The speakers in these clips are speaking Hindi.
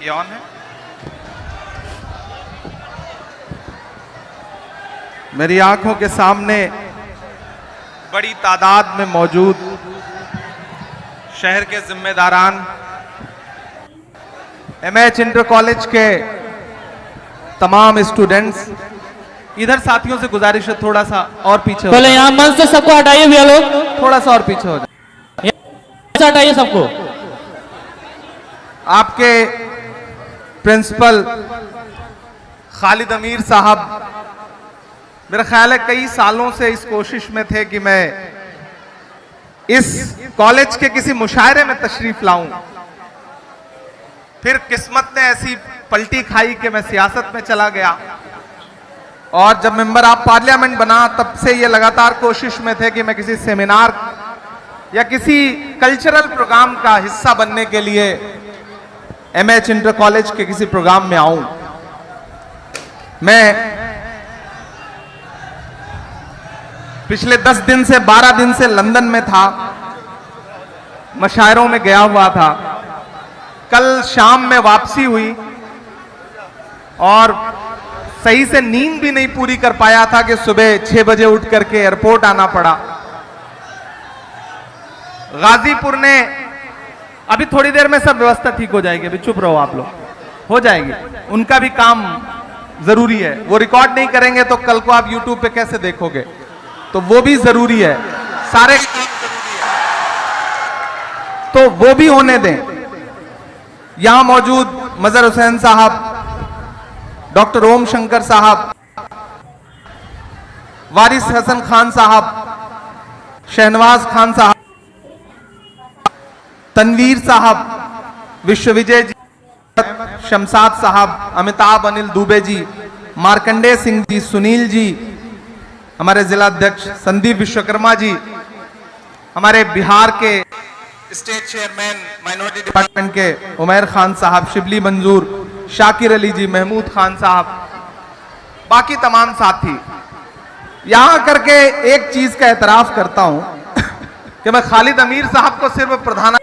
ये ऑन है। मेरी आंखों के सामने बड़ी तादाद में मौजूद शहर के जिम्मेदारान, एमएच इंटर कॉलेज के तमाम स्टूडेंट्स, इधर साथियों से गुजारिश है थोड़ा सा और पीछे हो पहले यहाँ मंच से सबको हटाइए भैया लोग, थोड़ा सा और पीछे हो जाए, हटाइए सबको। आपके प्रिंसिपल खालिद अमीर साहब मेरा ख्याल है कई सालों से इस कोशिश में थे कि मैं इस कॉलेज के किसी मुशायरे में तशरीफ लाऊं, फिर किस्मत ने ऐसी पलटी खाई कि मैं सियासत में चला गया और जब मेंबर ऑफ पार्लियामेंट बना तब से ये लगातार कोशिश में थे कि मैं किसी सेमिनार या किसी कल्चरल प्रोग्राम का हिस्सा बनने के लिए एमएच इंटर कॉलेज के किसी प्रोग्राम में आऊं। मैं पिछले 10 दिन से 12 दिन से लंदन में था, मशायरों में गया हुआ था। कल शाम में वापसी हुई और सही से नींद भी नहीं पूरी कर पाया था कि सुबह 6 बजे उठ करके एयरपोर्ट आना पड़ा। गाजीपुर ने अभी थोड़ी देर में सब व्यवस्था ठीक हो जाएगी, अभी चुप रहो आप लोग, हो जाएगी। उनका भी काम जरूरी है, वो रिकॉर्ड नहीं करेंगे तो कल को आप यूट्यूब पे कैसे देखोगे, तो वो भी जरूरी है, सारे तो वो भी होने दें। यहां मौजूद मजहर हुसैन साहब, डॉक्टर ओम शंकर साहब, वारिस हसन खान साहब, शहनवाज खान साहब, तनवीर साहब, विश्वविजय जी, शमसाद साहब, अमिताभ अनिल दुबे जी, मार्कंडेय सिंह जी, सुनील जी, हमारे जिला अध्यक्ष संदीप विश्वकर्मा जी, हमारे बिहार के स्टेट चेयरमैन माइनॉरिटी डिपार्टमेंट के उमैर खान साहब, शिबली मंजूर, शाकिर अली जी, महमूद खान साहब, बाकी तमाम साथी। यहां करके एक चीज का एतराफ करता हूं कि मैं खालिद अमीर साहब को सिर्फ प्रधान।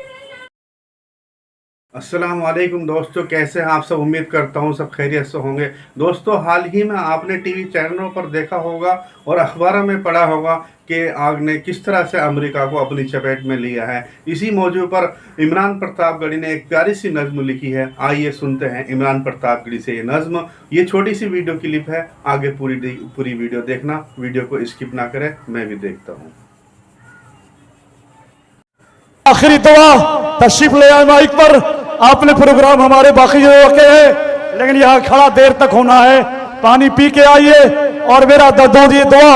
अस्सलाम वालेकुम दोस्तों, कैसे हैं आप सब? उम्मीद करता हूं सब खैरियत से होंगे। दोस्तों, हाल ही में आपने टीवी चैनलों पर देखा होगा और अखबारों में पढ़ा होगा कि आग ने किस तरह से अमेरिका को अपनी चपेट में लिया है। इसी मौजू पर इमरान प्रतापगढ़ी ने एक प्यारी सी नज़्म लिखी है। आइए सुनते हैं इमरान प्रतापगढ़ी से ये नज़्म। ये छोटी सी वीडियो क्लिप है, आगे पूरी वीडियो देखना, वीडियो को स्किप ना करें, मैं भी देखता हूँ। आखिरी दुआ तशरीफ ले आए माइक पर। आपने प्रोग्राम हमारे बाकी जो रखे हैं, लेकिन यहाँ खड़ा देर तक होना है, पानी पी के आइए। और मेरा दर्द ये दुआ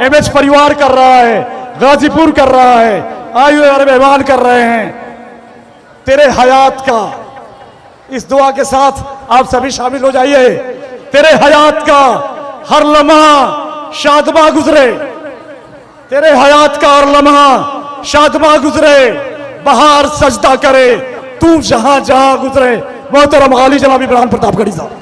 एमएच परिवार कर रहा है, गाजीपुर कर रहा है, आयु और मेहमान कर रहे हैं। तेरे हयात का इस दुआ के साथ आप सभी शामिल हो जाइए। तेरे हयात का हर लम्हा शादमा गुजरे, तेरे हयात का हर लम्हा शादमा गुजरे, बहार सजदा करे तू जहां जहां गुजरे। मोहतरम गाली जनाब इमरान प्रतापगढ़ी साहब।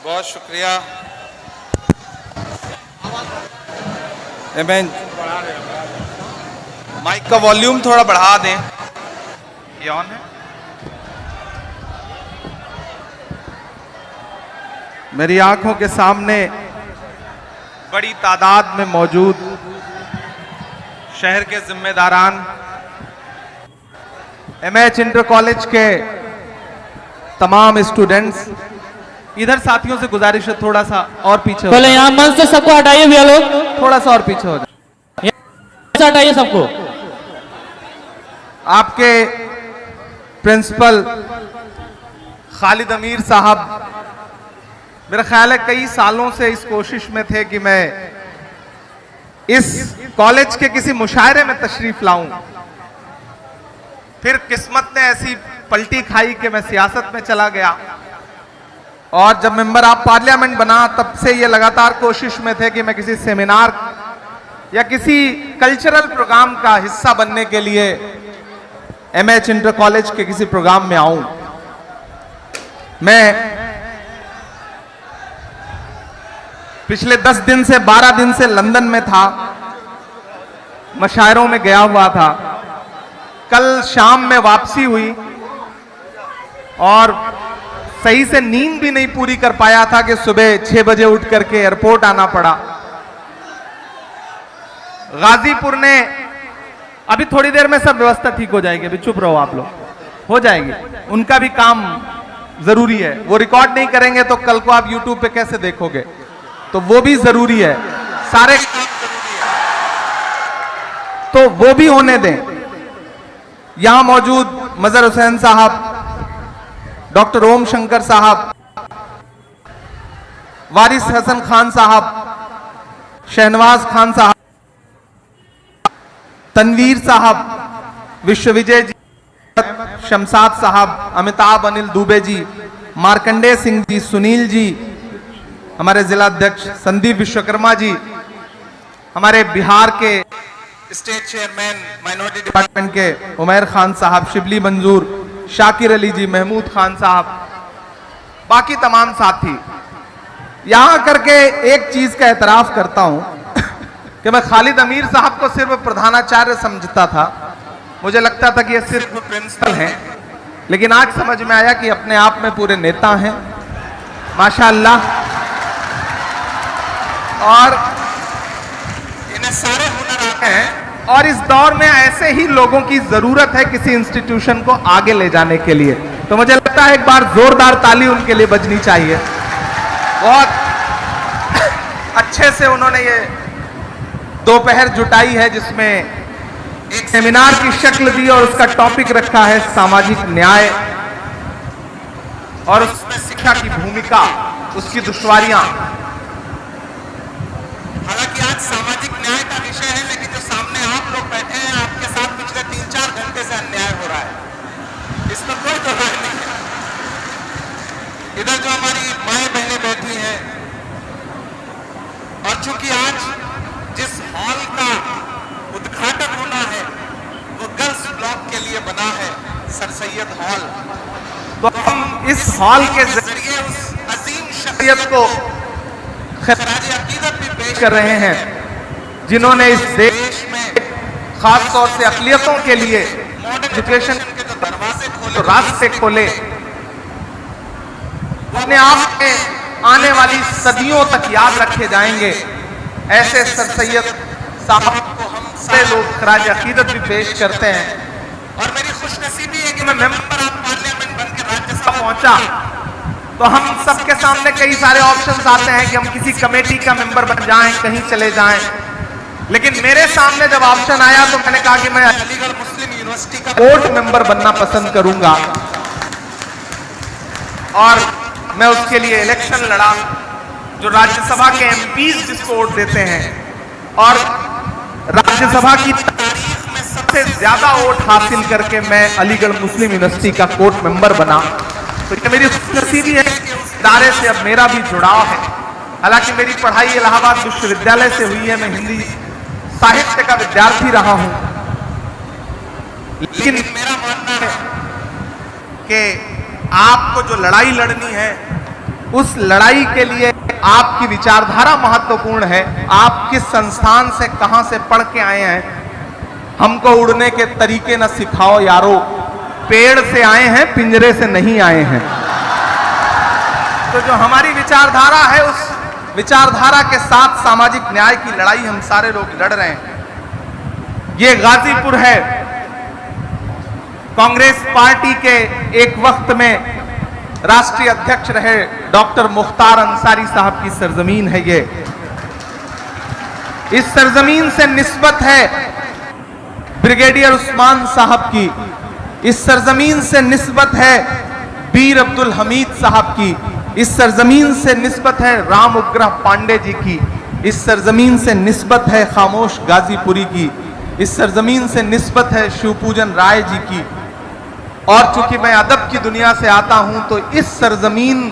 बहुत शुक्रिया। एमएन माइक का वॉल्यूम थोड़ा बढ़ा दें, ये ऑन है। मेरी आंखों के सामने बड़ी तादाद में मौजूद शहर के जिम्मेदारान, एमएच इंटर कॉलेज के तमाम स्टूडेंट्स, इधर साथियों से गुजारिश है थोड़ा सा और पीछे हो पहले यहाँ मंच से सबको हटाइए भैया लोग, थोड़ा सा और पीछे हो जाए, हटाइए सबको। आपके प्रिंसिपल खालिद अमीर साहब मेरा ख्याल है कई सालों से इस कोशिश में थे कि मैं इस कॉलेज के किसी मुशायरे में तशरीफ लाऊं, फिर किस्मत ने ऐसी पलटी खाई कि मैं सियासत में चला गया और जब मेंबर ऑफ पार्लियामेंट बना तब से ये लगातार कोशिश में थे कि मैं किसी सेमिनार या किसी कल्चरल प्रोग्राम का हिस्सा बनने के लिए एमएच इंटर कॉलेज के किसी प्रोग्राम में आऊं। मैं पिछले 10 दिन से 12 दिन से लंदन में था, मशायरों में गया हुआ था। कल शाम में वापसी हुई और सही से नींद भी नहीं पूरी कर पाया था कि सुबह 6 बजे उठ करके एयरपोर्ट आना पड़ा। गाजीपुर ने अभी थोड़ी देर में सब व्यवस्था ठीक हो जाएगी, अभी चुप रहो आप लोग, हो जाएगी। उनका भी काम जरूरी है, वो रिकॉर्ड नहीं करेंगे तो कल को आप यूट्यूब पे कैसे देखोगे, तो वो भी जरूरी है, सारे तो वो भी होने दें। यहां मौजूद मजहर हुसैन साहब, डॉक्टर ओम शंकर साहब, वारिस हसन खान साहब, शहनवाज खान साहब, तनवीर साहब, विश्वविजय जी, शमशाद साहब, अमिताभ अनिल दुबे जी, मार्कंडेय सिंह जी, सुनील जी, हमारे जिला अध्यक्ष संदीप विश्वकर्मा जी, हमारे बिहार के स्टेट चेयरमैन माइनॉरिटी डिपार्टमेंट के उमैर खान साहब, शिबली मंजूर, शाकिर अली जी, महमूद खान साहब, बाकी तमाम साथी। यहां करके एक चीज का एतराफ करता हूं कि मैं खालिद अमीर साहब को सिर्फ प्रधानाचार्य समझता था, मुझे लगता था कि ये सिर्फ प्रिंसिपल हैं, लेकिन आज समझ में आया कि अपने आप में पूरे नेता हैं माशाअल्लाह, और इन्हें सारे हुनर आते हैं। और इस दौर में ऐसे ही लोगों की जरूरत है किसी इंस्टीट्यूशन को आगे ले जाने के लिए। तो मुझे लगता है एक बार जोरदार ताली उनके लिए बजनी चाहिए। बहुत अच्छे से उन्होंने ये दोपहर जुटाई है जिसमें एक सेमिनार की शक्ल दी और उसका टॉपिक रखा है सामाजिक न्याय और उसमें शिक्षा की भूमिका, उसकी दुश्वारियां। हालांकि आज सामाजिक न्याय का विषय है, लेकिन जो सामने आप लोग बैठे हैं, आपके साथ पिछले 3-4 घंटे से अन्याय हो रहा है, इसमें कोई दो राय नहीं है। इधर जो हमारी माएं बहनें बैठी हैं, और चूंकि आज जिस हॉल का उद्घाटन होना है वो गर्ल्स ब्लॉक के लिए बना है, सर सैयद हॉल, तो हम इस हॉल के जरिए उस अजीम शख्सियत को खराज अकीदत भी पेश कर रहे हैं जिन्होंने इस देश में खास तौर से अक़लियतों के लिए एजुकेशन के जो दरवाजे खोले, रास्ते खोले, अपने आप में आने वाली सदियों तक याद रखे जाएंगे। ऐसे सर सैयद साहब को हम सारे लोग खराज अकीदत भी पेश करते हैं। और मेरी खुशनसीबी है कि मैं मेंबर ऑफ पार्लियामेंट बनकर राज्यसभा पहुंचा, तो हम सबके सामने कई सारे ऑप्शंस आते हैं कि हम किसी कमेटी का मेंबर बन जाएं, कहीं चले जाएं, लेकिन मेरे सामने जब ऑप्शन आया तो मैंने कहा कि मैं अलीगढ़ मुस्लिम यूनिवर्सिटी का बोर्ड मेंबर बनना पसंद करूंगा, और मैं उसके लिए इलेक्शन लड़ा। जो राज्यसभा के एमपीज जिसको वोट देते हैं, और राज्यसभा की तारीख में सबसे ज्यादा वोट हासिल करके मैं अलीगढ़ मुस्लिम यूनिवर्सिटी का कोर्ट मेंबर बना। तो ये मेरी खुशनसीबी है कि उस इदारे से अब मेरा भी जुड़ाव है। हालांकि मेरी पढ़ाई इलाहाबाद विश्वविद्यालय से हुई है, मैं हिंदी साहित्य का विद्यार्थी रहा हूं, लेकिन मेरा मानना है कि आपको जो लड़ाई लड़नी है, उस लड़ाई के लिए आपकी विचारधारा महत्वपूर्ण है। आप किस संस्थान से, कहां से पढ़ के आए हैं। हमको उड़ने के तरीके न सिखाओ यारो, पेड़ से आए हैं, पिंजरे से नहीं आए हैं। तो जो हमारी विचारधारा है, उस विचारधारा के साथ सामाजिक न्याय की लड़ाई हम सारे लोग लड़ रहे हैं। ये गाजीपुर है, कांग्रेस पार्टी के एक वक्त में राष्ट्रीय अध्यक्ष रहे डॉक्टर मुख्तार अंसारी साहब की सरजमीन है। ये इस सरजमीन से निस्बत है ब्रिगेडियर उस्मान साहब की, इस सरजमीन से निस्बत है बीर अब्दुल हमीद साहब की, इस सरजमीन से निस्बत है राम उग्रह पांडे जी की, इस सरजमीन से निस्बत है खामोश गाजीपुरी की, इस सरजमीन से निस्बत है शिवपूजन राय जी की। और चूंकि मैं अदब की दुनिया से आता हूं, तो इस सरजमीन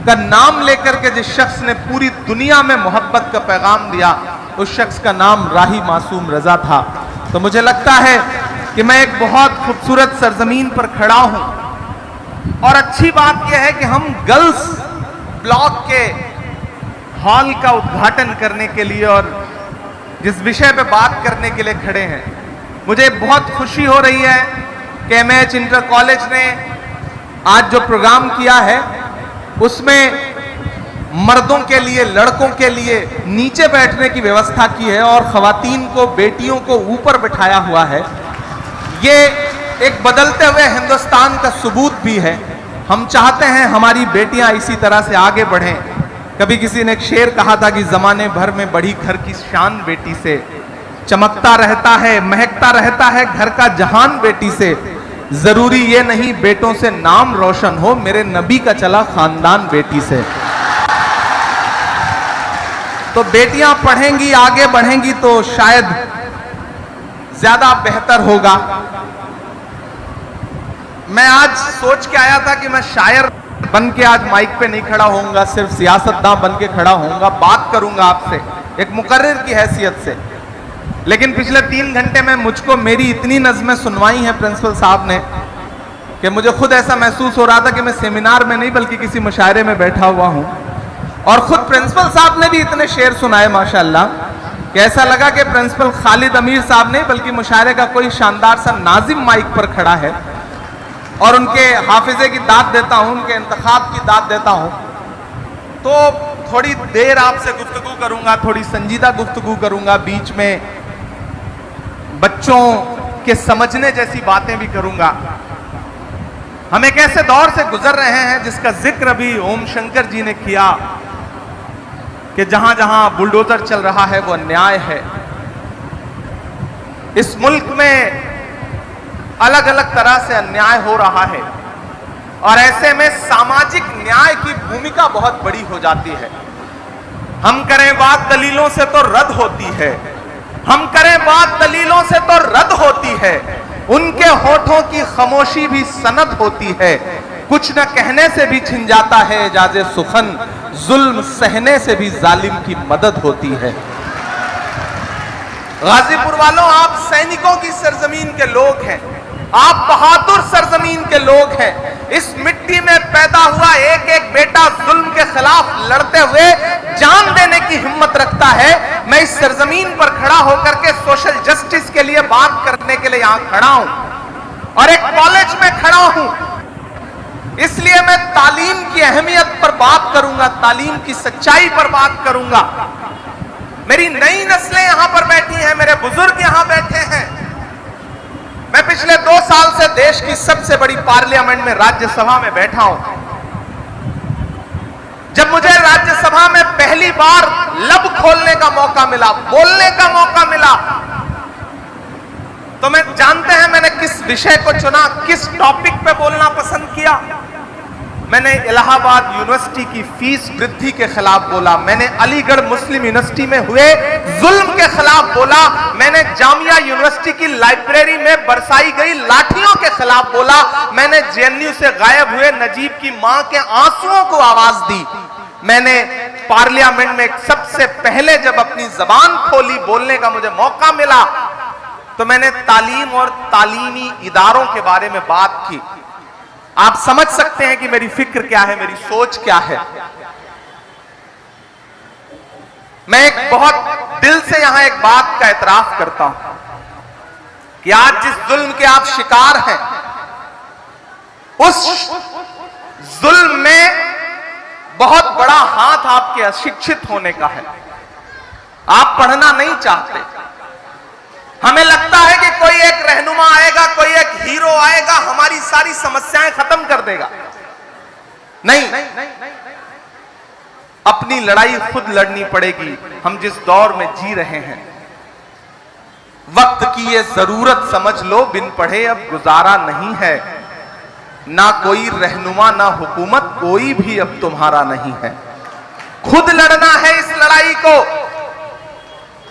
का नाम लेकर के जिस शख्स ने पूरी दुनिया में मोहब्बत का पैगाम दिया, उस शख्स का नाम राही मासूम रजा था। तो मुझे लगता है कि मैं एक बहुत खूबसूरत सरजमीन पर खड़ा हूं और अच्छी बात यह है कि हम गर्ल्स ब्लॉक के हॉल का उद्घाटन करने के लिए और जिस विषय पे बात करने के लिए खड़े हैं, मुझे बहुत खुशी हो रही है कि एमएच इंटर कॉलेज ने आज जो प्रोग्राम किया है उसमें मर्दों के लिए, लड़कों के लिए नीचे बैठने की व्यवस्था की है और खवातीन को, बेटियों को ऊपर बिठाया हुआ है। ये एक बदलते हुए हिंदुस्तान का सबूत भी है। हम चाहते हैं हमारी बेटियां इसी तरह से आगे बढ़ें। कभी किसी ने एक शेर कहा था कि जमाने भर में बढ़ी घर की शान बेटी से, चमकता रहता है, महकता रहता है घर का जहान बेटी से। जरूरी ये नहीं बेटों से नाम रोशन हो, मेरे नबी का चला खानदान बेटी से। तो बेटियां पढ़ेंगी, आगे बढ़ेंगी तो शायद ज्यादा बेहतर होगा। मैं आज सोच के आया था कि मैं शायर बन के आज माइक पे नहीं खड़ा होऊंगा, सिर्फ सियासतदान बन के खड़ा होऊंगा, बात करूंगा आपसे एक मुकर्रिर की हैसियत से। लेकिन पिछले 3 घंटे में मुझको मेरी इतनी नज़में सुनवाई हैं प्रिंसिपल साहब ने कि मुझे खुद ऐसा महसूस हो रहा था कि मैं सेमिनार में नहीं बल्कि किसी मुशायरे में बैठा हुआ हूं। और खुद प्रिंसिपल साहब ने भी इतने शेर सुनाए माशाल्लाह कि ऐसा लगा कि प्रिंसिपल खालिद अमीर साहब नहीं बल्कि मुशायरे का कोई शानदार सा नाजिम माइक पर खड़ा है और उनके हाफिजे की दाद देता हूं, उनके इंतखाब की दाद देता हूं। तो थोड़ी देर आपसे गुफ्तगू करूंगा, थोड़ी संजीदा गुफ्तगू करूंगा, बीच में बच्चों के समझने जैसी बातें भी करूंगा। हम एक ऐसे दौर से गुजर रहे हैं जिसका जिक्र अभी ओम शंकर जी ने किया कि जहां जहां बुलडोजर चल रहा है वो अन्याय है। इस मुल्क में अलग अलग तरह से अन्याय हो रहा है और ऐसे में सामाजिक न्याय की भूमिका बहुत बड़ी हो जाती है। हम करें बात दलीलों से तो रद्द होती है, हम करें बात दलीलों से तो रद्द होती है, उनके होठों की खामोशी भी सनद होती है। कुछ न कहने से भी छिन जाता है एजाज़े सुखन, जुल्म सहने से भी जालिम की मदद होती है। गाजीपुर वालों, आप सैनिकों की सरजमीन के लोग हैं, आप बहादुर सरजमीन के लोग हैं। इस मिट्टी में पैदा हुआ एक एक बेटा जुल्म के खिलाफ लड़ते हुए जान देने की हिम्मत रखता है। मैं इस सरजमीन पर खड़ा होकर के सोशल जस्टिस के लिए बात करने के लिए यहां खड़ा हूं और एक कॉलेज में खड़ा हूं, इसलिए मैं तालीम की अहमियत पर बात करूंगा, तालीम की सच्चाई पर बात करूंगा। मेरी नई नस्लें यहां पर बैठी हैं, मेरे बुजुर्ग यहां बैठे हैं। मैं पिछले 2 साल से देश की सबसे बड़ी पार्लियामेंट में, राज्यसभा में बैठा हूं। जब मुझे राज्यसभा में पहली बार लब खोलने का मौका मिला, बोलने का मौका मिला, तो मैं जानते हैं मैंने किस विषय को चुना, किस टॉपिक पे बोलना पसंद किया। मैंने इलाहाबाद यूनिवर्सिटी की फीस वृद्धि के खिलाफ बोला, मैंने अलीगढ़ मुस्लिम यूनिवर्सिटी में हुए जुल्म के खिलाफ बोला, मैंने जामिया यूनिवर्सिटी की लाइब्रेरी में बरसाई गई लाठियों के खिलाफ बोला, मैंने जेएनयू से गायब हुए नजीब की मां के आंसुओं को आवाज दी। मैंने पार्लियामेंट में सबसे पहले जब अपनी जबान खोली, बोलने का मुझे मौका मिला, तो मैंने तालीम और तालीमी इदारों के बारे में बात की। आप समझ सकते हैं कि मेरी फिक्र क्या है, मेरी सोच क्या है। मैं एक बहुत दिल से यहां एक बात का एतराफ करता हूं कि आज जिस जुल्म के आप शिकार हैं, उस जुल्म में बहुत बड़ा हाथ आपके अशिक्षित होने का है। आप पढ़ना नहीं चाहते। हमें लगता है कि कोई एक रहनुमा आएगा, कोई एक हीरो आएगा, हमारी सारी समस्याएं खत्म कर देगा। नहीं, अपनी लड़ाई खुद लड़नी पड़ेगी। हम जिस दौर में जी रहे हैं, वक्त की ये जरूरत समझ लो, बिन पढ़े अब गुजारा नहीं है। ना कोई रहनुमा, ना हुकूमत, कोई भी अब तुम्हारा नहीं है। खुद लड़ना है इस लड़ाई को।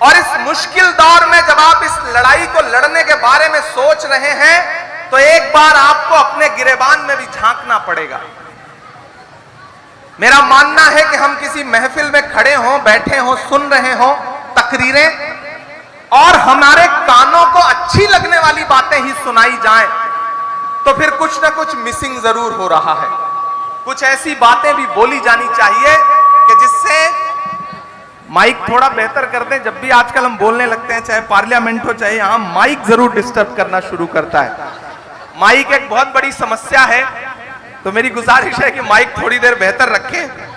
और इस मुश्किल दौर में जब आप इस लड़ाई को लड़ने के बारे में सोच रहे हैं, तो एक बार आपको अपने गिरेबान में भी झांकना पड़ेगा। मेरा मानना है कि हम किसी महफिल में खड़े हों, बैठे हों, सुन रहे हों, तकरीरें और हमारे कानों को अच्छी लगने वाली बातें ही सुनाई जाएं, तो फिर कुछ ना कुछ मिसिंग जरूर हो रहा है। कुछ ऐसी बातें भी बोली जानी चाहिए कि जिससे माइक थोड़ा बेहतर कर दें। जब भी आजकल हम बोलने लगते हैं, चाहे पार्लियामेंट हो चाहे यहां, माइक जरूर डिस्टर्ब करना शुरू करता है। माइक एक बहुत बड़ी समस्या है, तो मेरी गुजारिश है कि माइक थोड़ी देर बेहतर रखें।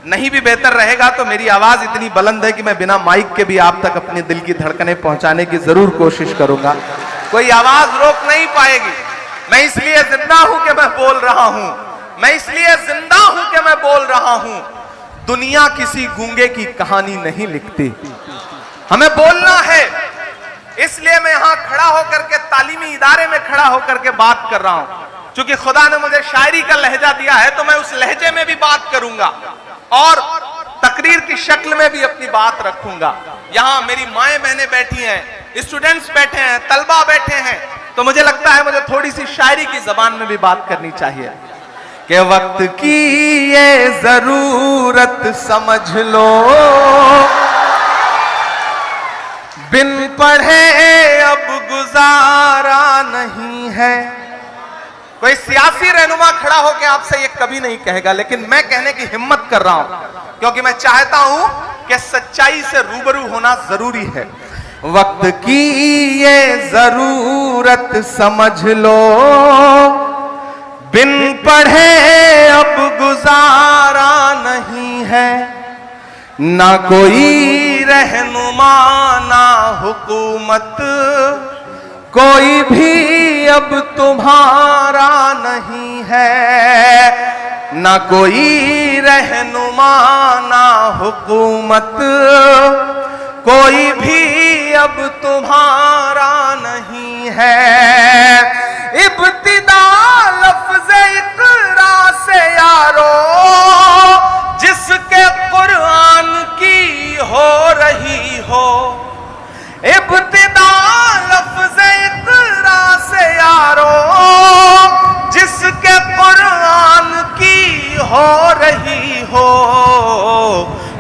नहीं भी बेहतर रहेगा तो मेरी आवाज इतनी बुलंद है कि मैं बिना माइक के भी आप तक अपने दिल की धड़कनें पहुंचाने की जरूर कोशिश करूंगा। कोई आवाज रोक नहीं पाएगी। मैं इसलिए जिंदा हूं कि मैं बोल रहा हूं, मैं इसलिए जिंदा हूं कि मैं बोल रहा हूं। दुनिया किसी गूंगे की कहानी नहीं लिखती, हमें बोलना है। इसलिए मैं यहां खड़ा होकर के, तालीमी इदारे में खड़ा होकर के बात कर रहा हूं। क्योंकि खुदा ने मुझे शायरी का लहजा दिया है, तो मैं उस लहजे में भी बात करूंगा और तकरीर की शक्ल में भी अपनी बात रखूंगा। यहां मेरी माएं बहनें बैठी हैं, स्टूडेंट्स बैठे हैं, तलबा बैठे हैं, तो मुझे लगता है मुझे थोड़ी सी शायरी की जबान में भी बात करनी चाहिए कि वक्त की ये जरूरत समझ लो, बिन पढ़े अब गुजारा नहीं है। कोई सियासी रहनुमा खड़ा होकर आपसे ये कभी नहीं कहेगा, लेकिन मैं कहने की हिम्मत कर रहा हूं, क्योंकि मैं चाहता हूं कि सच्चाई से रूबरू होना जरूरी है। वक्त की ये जरूरत समझ लो, बिन पढ़े अब गुजारा नहीं है। ना कोई रहनुमा ना हुकूमत, कोई भी अब तुम्हारा नहीं है। ना कोई रहनुमा ना हुकूमत, कोई भी अब तुम्हारा नहीं है। इब्तिदा लफ्ज़ इक़रा से यारो, जिसके कुरान की हो रही हो। इब्तिदा लफ्ज़ इक़रा से यारो, जिसके कुरान की हो रही हो।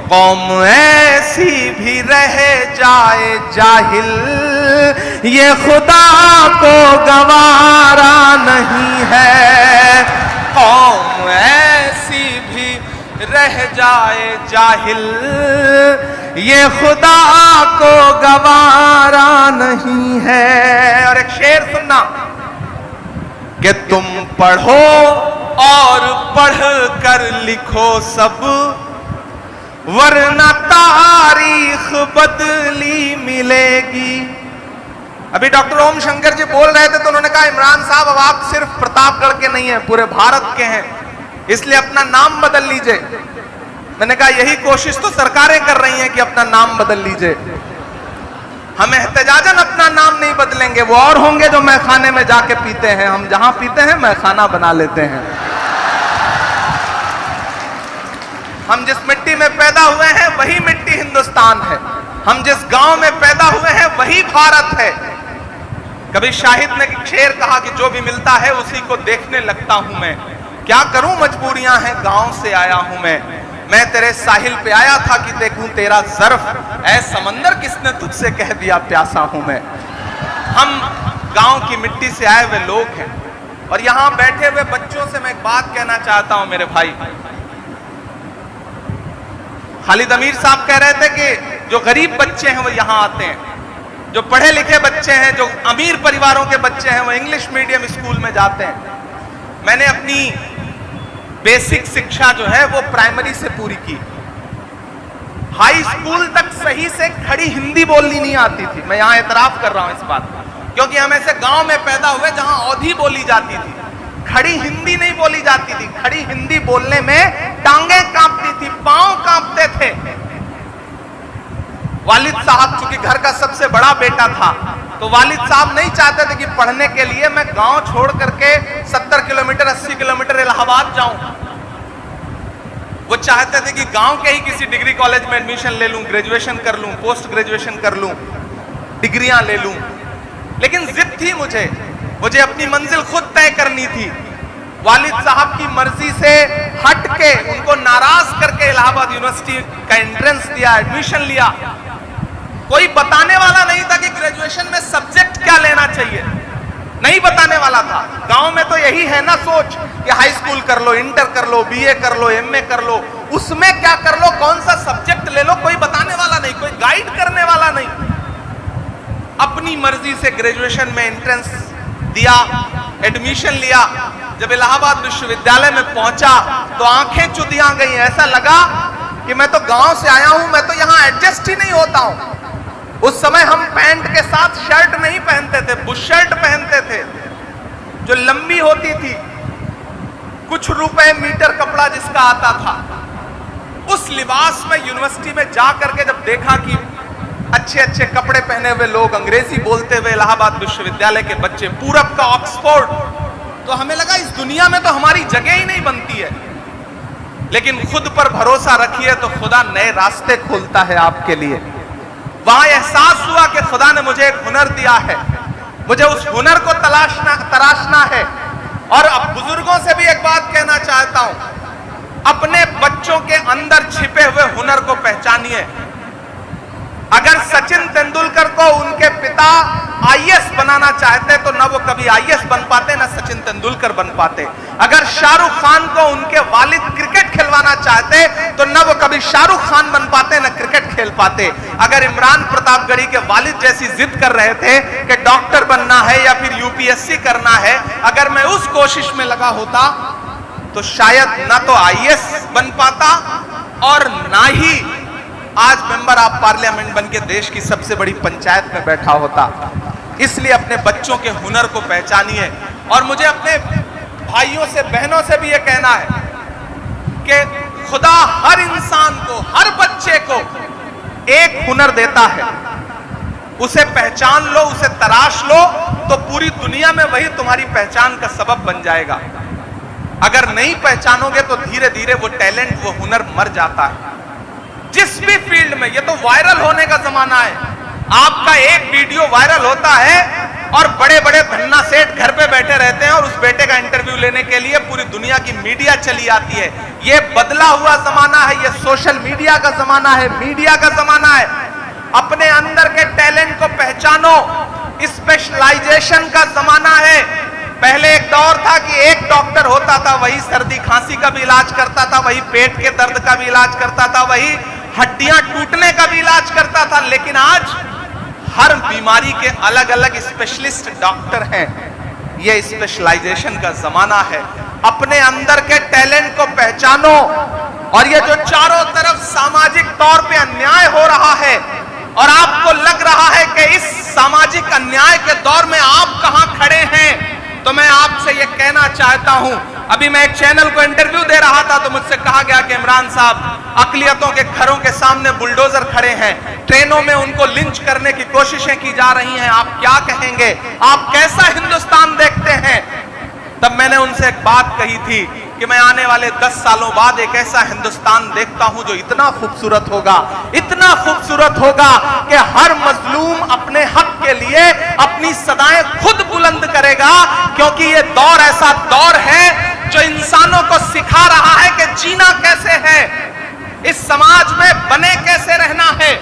कौम ऐसी भी रह जाए जाहिल, ये खुदा को गवारा नहीं है। कौम ऐसी भी रह जाए जाहिल, ये खुदा को गवारा नहीं है। और एक शेर सुनना कि तुम पढ़ो और पढ़ कर लिखो सब, वरना तारीख बदली मिलेगी। अभी डॉक्टर ओम शंकर जी बोल रहे थे तो उन्होंने कहा इमरान साहब अब आप सिर्फ प्रतापगढ़ के नहीं हैं, पूरे भारत के हैं, इसलिए अपना नाम बदल लीजिए। मैंने कहा यही कोशिश तो सरकारें कर रही हैं कि अपना नाम बदल लीजिए। हम एहतजाजन अपना नाम नहीं बदलेंगे, वो और होंगे जो मैखाने में जाके पीते हैं। हम जहां पीते हैं मैखाना बना लेते हैं। हम जिस मिट्टी में पैदा हुए हैं वही मिट्टी हिंदुस्तान है। हम जिस गांव में पैदा हुए हैं वही भारत है। कभी शाहिद ने शेर कहा कि जो भी मिलता है उसी को देखने लगता हूं मैं। क्या करूं, मजबूरियां हैं, गांव से आया हूं मैं तेरे साहिल पे आया था कि देखूं तेरा ज़र्फ, ऐ समंदर किसने तुझसे कह दिया प्यासा हूं मैं। हम गांव की मिट्टी से आए हुए लोग हैं। और यहां बैठे हुए बच्चों से मैं एक बात कहना चाहता हूं मेरे भाई। खालिद अमीर साहब कह रहे थे कि जो गरीब बच्चे हैं वो यहां आते हैं, जो पढ़े लिखे बच्चे हैं, जो अमीर परिवारों के बच्चे हैं वो इंग्लिश मीडियम स्कूल में जाते हैं। मैंने अपनी बेसिक शिक्षा जो है वो प्राइमरी से पूरी की। हाई स्कूल तक सही से खड़ी हिंदी बोलनी नहीं आती थी। मैं यहां एतराफ कर रहा हूं इस बात का, क्योंकि हम ऐसे गांव में पैदा हुए जहां औधी बोली जाती थी, खड़ी हिंदी नहीं बोली जाती थी। खड़ी हिंदी बोलने में टांगे कांपती थी, पांव कांपते थे। वालिद साहब चूंकि घर का सबसे बड़ा बेटा था, तो वालिद साहब नहीं चाहते थे कि पढ़ने के लिए मैं गांव छोड़ करके 70 किलोमीटर 80 किलोमीटर इलाहाबाद जाऊं। वो चाहते थे कि गांव के ही किसी डिग्री कॉलेज में एडमिशन ले लूं, ग्रेजुएशन कर लूं, पोस्ट ग्रेजुएशन कर लूं, डिग्रियां ले लूं। लेकिन जिद थी मुझे अपनी मंजिल खुद तय करनी थी। वालिद साहब की मर्जी से हट के, उनको नाराज करके इलाहाबाद यूनिवर्सिटी का एंट्रेंस दिया, एडमिशन लिया। कोई बताने वाला नहीं था कि ग्रेजुएशन में सब्जेक्ट क्या लेना चाहिए, नहीं बताने वाला था। गांव में तो यही है ना सोच कि हाई स्कूल कर लो, इंटर कर लो, बीए कर लो, एमए कर लो, उसमें क्या कर लो, कौन सा सब्जेक्ट ले लो, कोई बताने वाला नहीं, कोई गाइड करने वाला नहीं। अपनी मर्जी से ग्रेजुएशन में एंट्रेंस दिया, एडमिशन लिया। जब इलाहाबाद विश्वविद्यालय में पहुंचा तो आंखें चुदियां गई। ऐसा लगा कि मैं तो गांव से आया हूं, मैं तो यहां एडजस्ट ही नहीं होता हूं। उस समय हम पैंट के साथ शर्ट नहीं पहनते थे, बुशर्ट पहनते थे जो लंबी होती थी, कुछ रुपए मीटर कपड़ा जिसका आता था। उस लिबास में यूनिवर्सिटी में जा करके जब देखा कि अच्छे अच्छे कपड़े पहने हुए लोग, अंग्रेजी बोलते हुए इलाहाबाद विश्वविद्यालय के बच्चे, पूरब का ऑक्सफोर्ड, तो हमें लगा इस दुनिया में तो हमारी जगह ही नहीं बनती है। लेकिन खुद पर भरोसा रखिए तो खुदा नए रास्ते खोलता है आपके लिए। वहां एहसास हुआ कि खुदा ने मुझे एक हुनर दिया है, मुझे उस हुनर को तराशना है। और अब बुजुर्गों से भी एक बात कहना चाहता हूं, अपने बच्चों के अंदर छिपे हुए हुनर को पहचानिए। अगर सचिन तेंदुलकर को उनके पिता आईएएस बनाना चाहते तो न वो कभी आईएएस बन पाते, न सचिन तेंदुलकर बन पाते। अगर शाहरुख खान को उनके वालिद क्रिकेट खिलवाना चाहते तो न वो कभी शाहरुख खान बन पाते, न क्रिकेट खेल पाते। अगर इमरान प्रतापगढ़ी के वालिद जैसी जिद कर रहे थे कि डॉक्टर बनना है या फिर यूपीएससी करना है, अगर मैं उस कोशिश में लगा होता तो शायद न तो आईएएस बन पाता और ना ही आज मेंबर ऑफ पार्लियामेंट बन के देश की सबसे बड़ी पंचायत में बैठा होता। इसलिए अपने बच्चों के हुनर को पहचानिए। और मुझे अपने भाइयों से, बहनों से भी ये कहना है कि खुदा हर इंसान को, हर बच्चे को एक हुनर देता है, उसे पहचान लो, उसे तराश लो, तो पूरी दुनिया में वही तुम्हारी पहचान का सबब बन जाएगा। अगर नहीं पहचानोगे तो धीरे धीरे वो टैलेंट, वो हुनर मर जाता है। जिस भी फील्ड में, ये तो वायरल होने का जमाना है। आपका एक वीडियो वायरल होता है और बड़े बड़े धन्ना सेठ घर पे बैठे रहते हैं और उस बेटे का इंटरव्यू लेने के लिए पूरी दुनिया की मीडिया चली आती है। ये बदला हुआ जमाना है, ये सोशल मीडिया का जमाना है, मीडिया का जमाना है। अपने अंदर के टैलेंट को पहचानो, स्पेशलाइजेशन का जमाना है। पहले एक दौर था कि एक डॉक्टर होता था, वही सर्दी खांसी का भी इलाज करता था, वही पेट के दर्द का भी इलाज करता था, वही हड्डियां टूटने का भी इलाज करता था। लेकिन आज हर बीमारी के अलग अलग स्पेशलिस्ट डॉक्टर हैं। यह स्पेशलाइजेशन का जमाना है। अपने अंदर के टैलेंट को पहचानो। और ये जो चारों तरफ सामाजिक तौर पे अन्याय हो रहा है और आपको लग रहा है कि इस सामाजिक अन्याय के दौर में आप कहां खड़े हैं, तो मैं आपसे यह कहना चाहता हूं। अभी मैं एक चैनल को इंटरव्यू दे रहा था तो मुझसे कहा गया कि इमरान साहब अकलियतों के घरों के सामने बुलडोजर खड़े हैं, ट्रेनों में उनको लिंच करने की कोशिशें की जा रही हैं, आप क्या कहेंगे, आप कैसा हिंदुस्तान देखते हैं? तब मैंने उनसे एक बात कही थी कि मैं आने वाले 10 सालों बाद एक ऐसा हिंदुस्तान देखता हूं जो इतना खूबसूरत होगा, इतना खूबसूरत होगा कि हर मजलूम अपने हक के लिए अपनी सदाएं खुद बुलंद करेगा। क्योंकि ये दौर ऐसा दौर है जो इंसानों को सिखा रहा है कि जीना कैसे है, इस समाज में बने कैसे रहना है।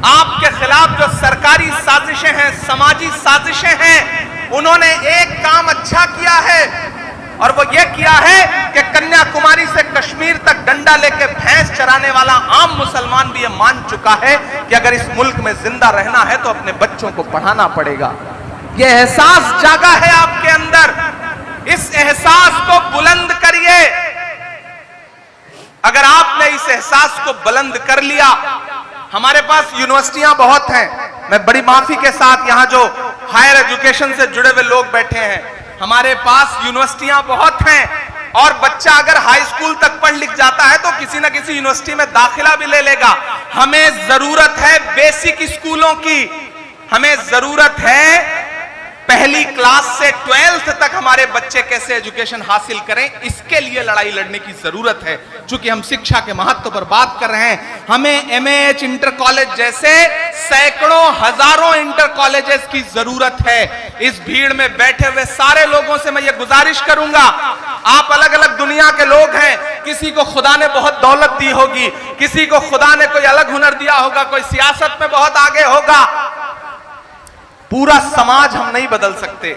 आपके खिलाफ जो सरकारी साजिशें हैं, समाजी साजिशें हैं, उन्होंने एक काम अच्छा किया है और वो ये किया है कि कन्याकुमारी से कश्मीर तक डंडा लेके भैंस चराने वाला आम मुसलमान भी ये मान चुका है कि अगर इस मुल्क में जिंदा रहना है तो अपने बच्चों को पढ़ाना पड़ेगा। ये एहसास जागा है आपके अंदर, इस एहसास को बुलंद करिए। अगर आपने इस एहसास को बुलंद कर लिया, हमारे पास यूनिवर्सिटियां बहुत हैं। मैं बड़ी माफी के साथ यहां जो हायर एजुकेशन से जुड़े हुए लोग बैठे हैं, हमारे पास यूनिवर्सिटियां बहुत हैं और बच्चा अगर हाई स्कूल तक पढ़ लिख जाता है तो किसी ना किसी यूनिवर्सिटी में दाखिला भी ले लेगा। हमें जरूरत है बेसिक स्कूलों की, हमें जरूरत है पहली क्लास से 12th तक हमारे बच्चे कैसे एजुकेशन हासिल करें, इसके लिए लड़ाई लड़ने की जरूरत है। चूंकि हम शिक्षा के महत्व पर बात कर रहे हैं, हमें एमएएच इंटर कॉलेज जैसे सैकड़ों हजारों इंटर कॉलेजेस की जरूरत है। इस भीड़ में बैठे हुए सारे लोगों से मैं ये गुजारिश करूंगा, आप अलग अलग दुनिया के लोग हैं, किसी को खुदा ने बहुत दौलत दी होगी, किसी को खुदा ने कोई अलग हुनर दिया होगा, कोई सियासत में बहुत आगे होगा। पूरा समाज हम नहीं बदल सकते,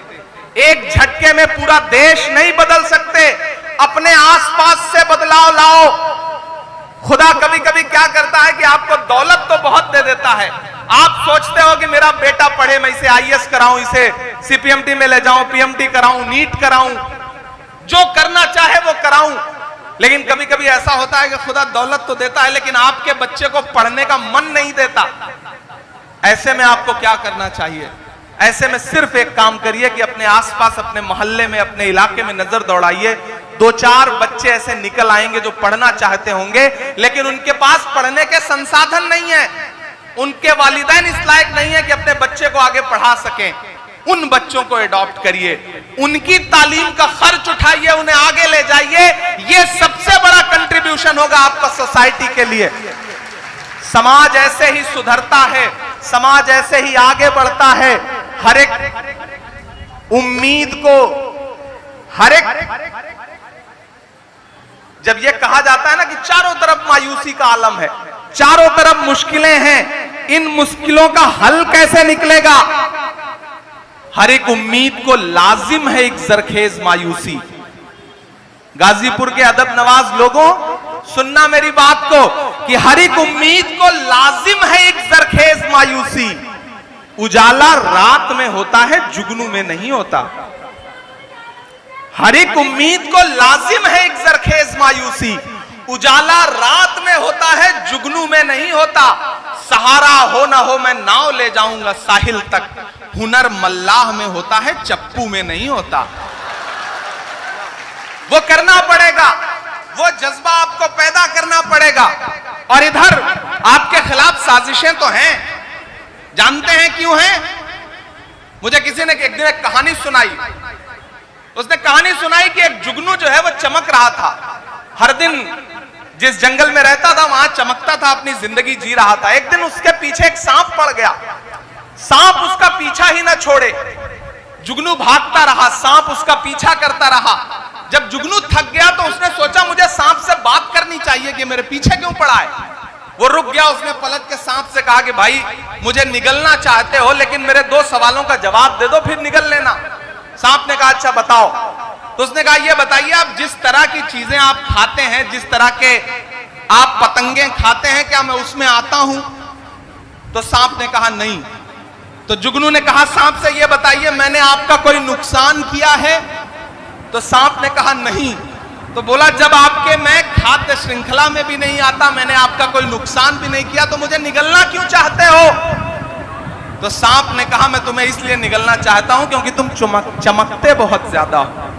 एक झटके में पूरा देश नहीं बदल सकते। अपने आसपास से बदलाव लाओ। खुदा कभी कभी क्या करता है कि आपको दौलत तो बहुत दे देता है, आप सोचते हो कि मेरा बेटा पढ़े, मैं इसे आईएएस कराऊं, इसे सीपीएमटी में ले जाऊं, पीएमटी कराऊं, नीट कराऊं, जो करना चाहे वो कराऊं। लेकिन कभी कभी ऐसा होता है कि खुदा दौलत तो देता है लेकिन आपके बच्चे को पढ़ने का मन नहीं देता। ऐसे में आपको क्या करना चाहिए? ऐसे में सिर्फ एक काम करिए कि अपने आसपास, अपने मोहल्ले में, अपने इलाके में नजर दौड़ाइए। 2-4 बच्चे ऐसे निकल आएंगे जो पढ़ना चाहते होंगे लेकिन उनके पास पढ़ने के संसाधन नहीं है, उनके वालिदैन इस लायक नहीं है कि अपने बच्चे को आगे पढ़ा सकें। उन बच्चों को एडॉप्ट करिए, उनकी तालीम का खर्च उठाइए, उन्हें आगे ले जाइए। यह सबसे बड़ा कंट्रीब्यूशन होगा आपका सोसाइटी के लिए। समाज ऐसे ही सुधरता है, समाज ऐसे ही आगे बढ़ता है। हर एक उम्मीद को, हर एक, जब यह कहा जाता है ना कि चारों तरफ मायूसी का आलम है, चारों तरफ मुश्किलें हैं, इन मुश्किलों का हल कैसे निकलेगा? हर एक उम्मीद को लाजिम है एक जरखेज मायूसी। गाजीपुर के अदब नवाज लोगों, सुनना मेरी बात को कि हर एक उम्मीद को लाजिम है एक जरखेज मायूसी। उजाला रात में होता है, जुगनू में नहीं होता। हर एक उम्मीद को लाजिम है एक जरखेज मायूसी। उजाला रात में होता है, जुगनू में नहीं होता। सहारा हो ना हो मैं नाव ले जाऊंगा साहिल तक, हुनर मल्लाह में होता है, चप्पू में नहीं होता। वो करना पड़ेगा, वो जज्बा आपको पैदा करना पड़ेगा। और इधर आपके खिलाफ साजिशें तो हैं, जानते हैं क्यों हैं? मुझे किसी ने एक दिन एक कहानी सुनाई, उसने कहानी सुनाई कि एक जुगनू जो है वो चमक रहा था। हर दिन जिस जंगल में रहता था वहां चमकता था, अपनी जिंदगी जी रहा था। एक दिन उसके पीछे एक सांप पड़ गया, सांप उसका पीछा ही ना छोड़े। जुगनू भागता रहा, सांप उसका पीछा करता रहा। जब जुगनू थक गया तो उसने सोचा मुझे सांप से बात करनी चाहिए कि मेरे पीछे क्यों पड़ा है। वो रुक गया, उसने पलट के सांप से कहा कि भाई मुझे निगलना चाहते हो लेकिन मेरे 2 सवालों का जवाब दे दो फिर निगल लेना। सांप ने कहा अच्छा बताओ। तो उसने कहा ये बताइए आप जिस तरह की चीजें आप खाते हैं, जिस तरह के आप पतंगे खाते हैं, क्या मैं उसमें आता हूं? तो सांप ने कहा नहीं। तो जुगनू ने कहा सांप से ये बताइए मैंने आपका कोई नुकसान किया है? तो सांप ने कहा नहीं। तो बोला जब आपके मैं खाद्य श्रृंखला में भी नहीं आता, मैंने आपका कोई नुकसान भी नहीं किया, तो मुझे निगलना क्यों चाहते हो? तो सांप ने कहा मैं तुम्हें इसलिए निगलना चाहता हूं क्योंकि तुम चमकते बहुत ज्यादा हो।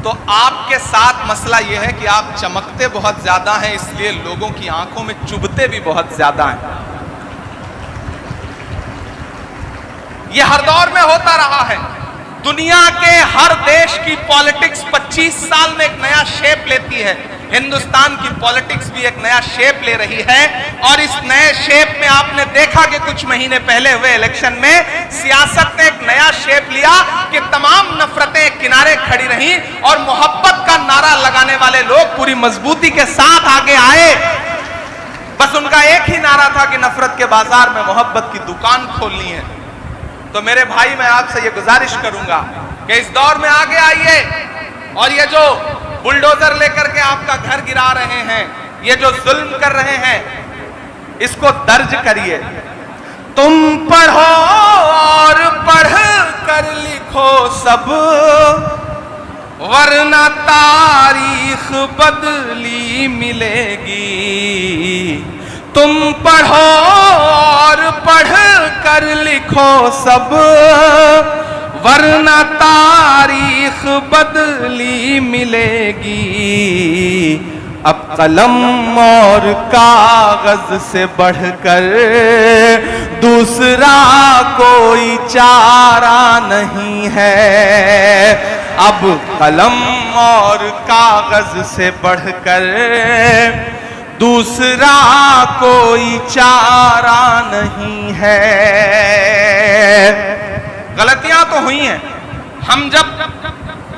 तो आपके साथ मसला यह है कि आप चमकते बहुत ज्यादा हैं, इसलिए लोगों की आंखों में चुभते भी बहुत ज्यादा हैं। यह हर दौर में होता रहा है। दुनिया के हर देश की पॉलिटिक्स 25 साल में एक नया शेप लेती है। हिंदुस्तान की पॉलिटिक्स भी एक नया शेप ले रही है और इस नए शेप में आपने देखा कि कुछ महीने पहले हुए इलेक्शन में सियासत ने एक नया शेप लिया कि तमाम नफरतें किनारे खड़ी रहीं और मोहब्बत का नारा लगाने वाले लोग पूरी मजबूती के साथ आगे आए। बस उनका एक ही नारा था कि नफरत के बाजार में मोहब्बत की दुकान खोलनी है। तो मेरे भाई मैं आपसे ये गुजारिश करूंगा कि इस दौर में आगे आइए और ये जो बुलडोजर लेकर के आपका घर गिरा रहे हैं, ये जो जुल्म कर रहे हैं, इसको दर्ज करिए। तुम पढ़ो और पढ़ कर लिखो सब, वरना तारीख बदली मिलेगी। तुम पढ़ो और पढ़ कर लिखो सब, वरना तारीख बदली मिलेगी। अब कलम और कागज से बढ़कर दूसरा दूसरा कोई चारा नहीं है, अब कलम और कागज से बढ़कर दूसरा कोई चारा नहीं है। गलतियां तो हुई हैं, हम जब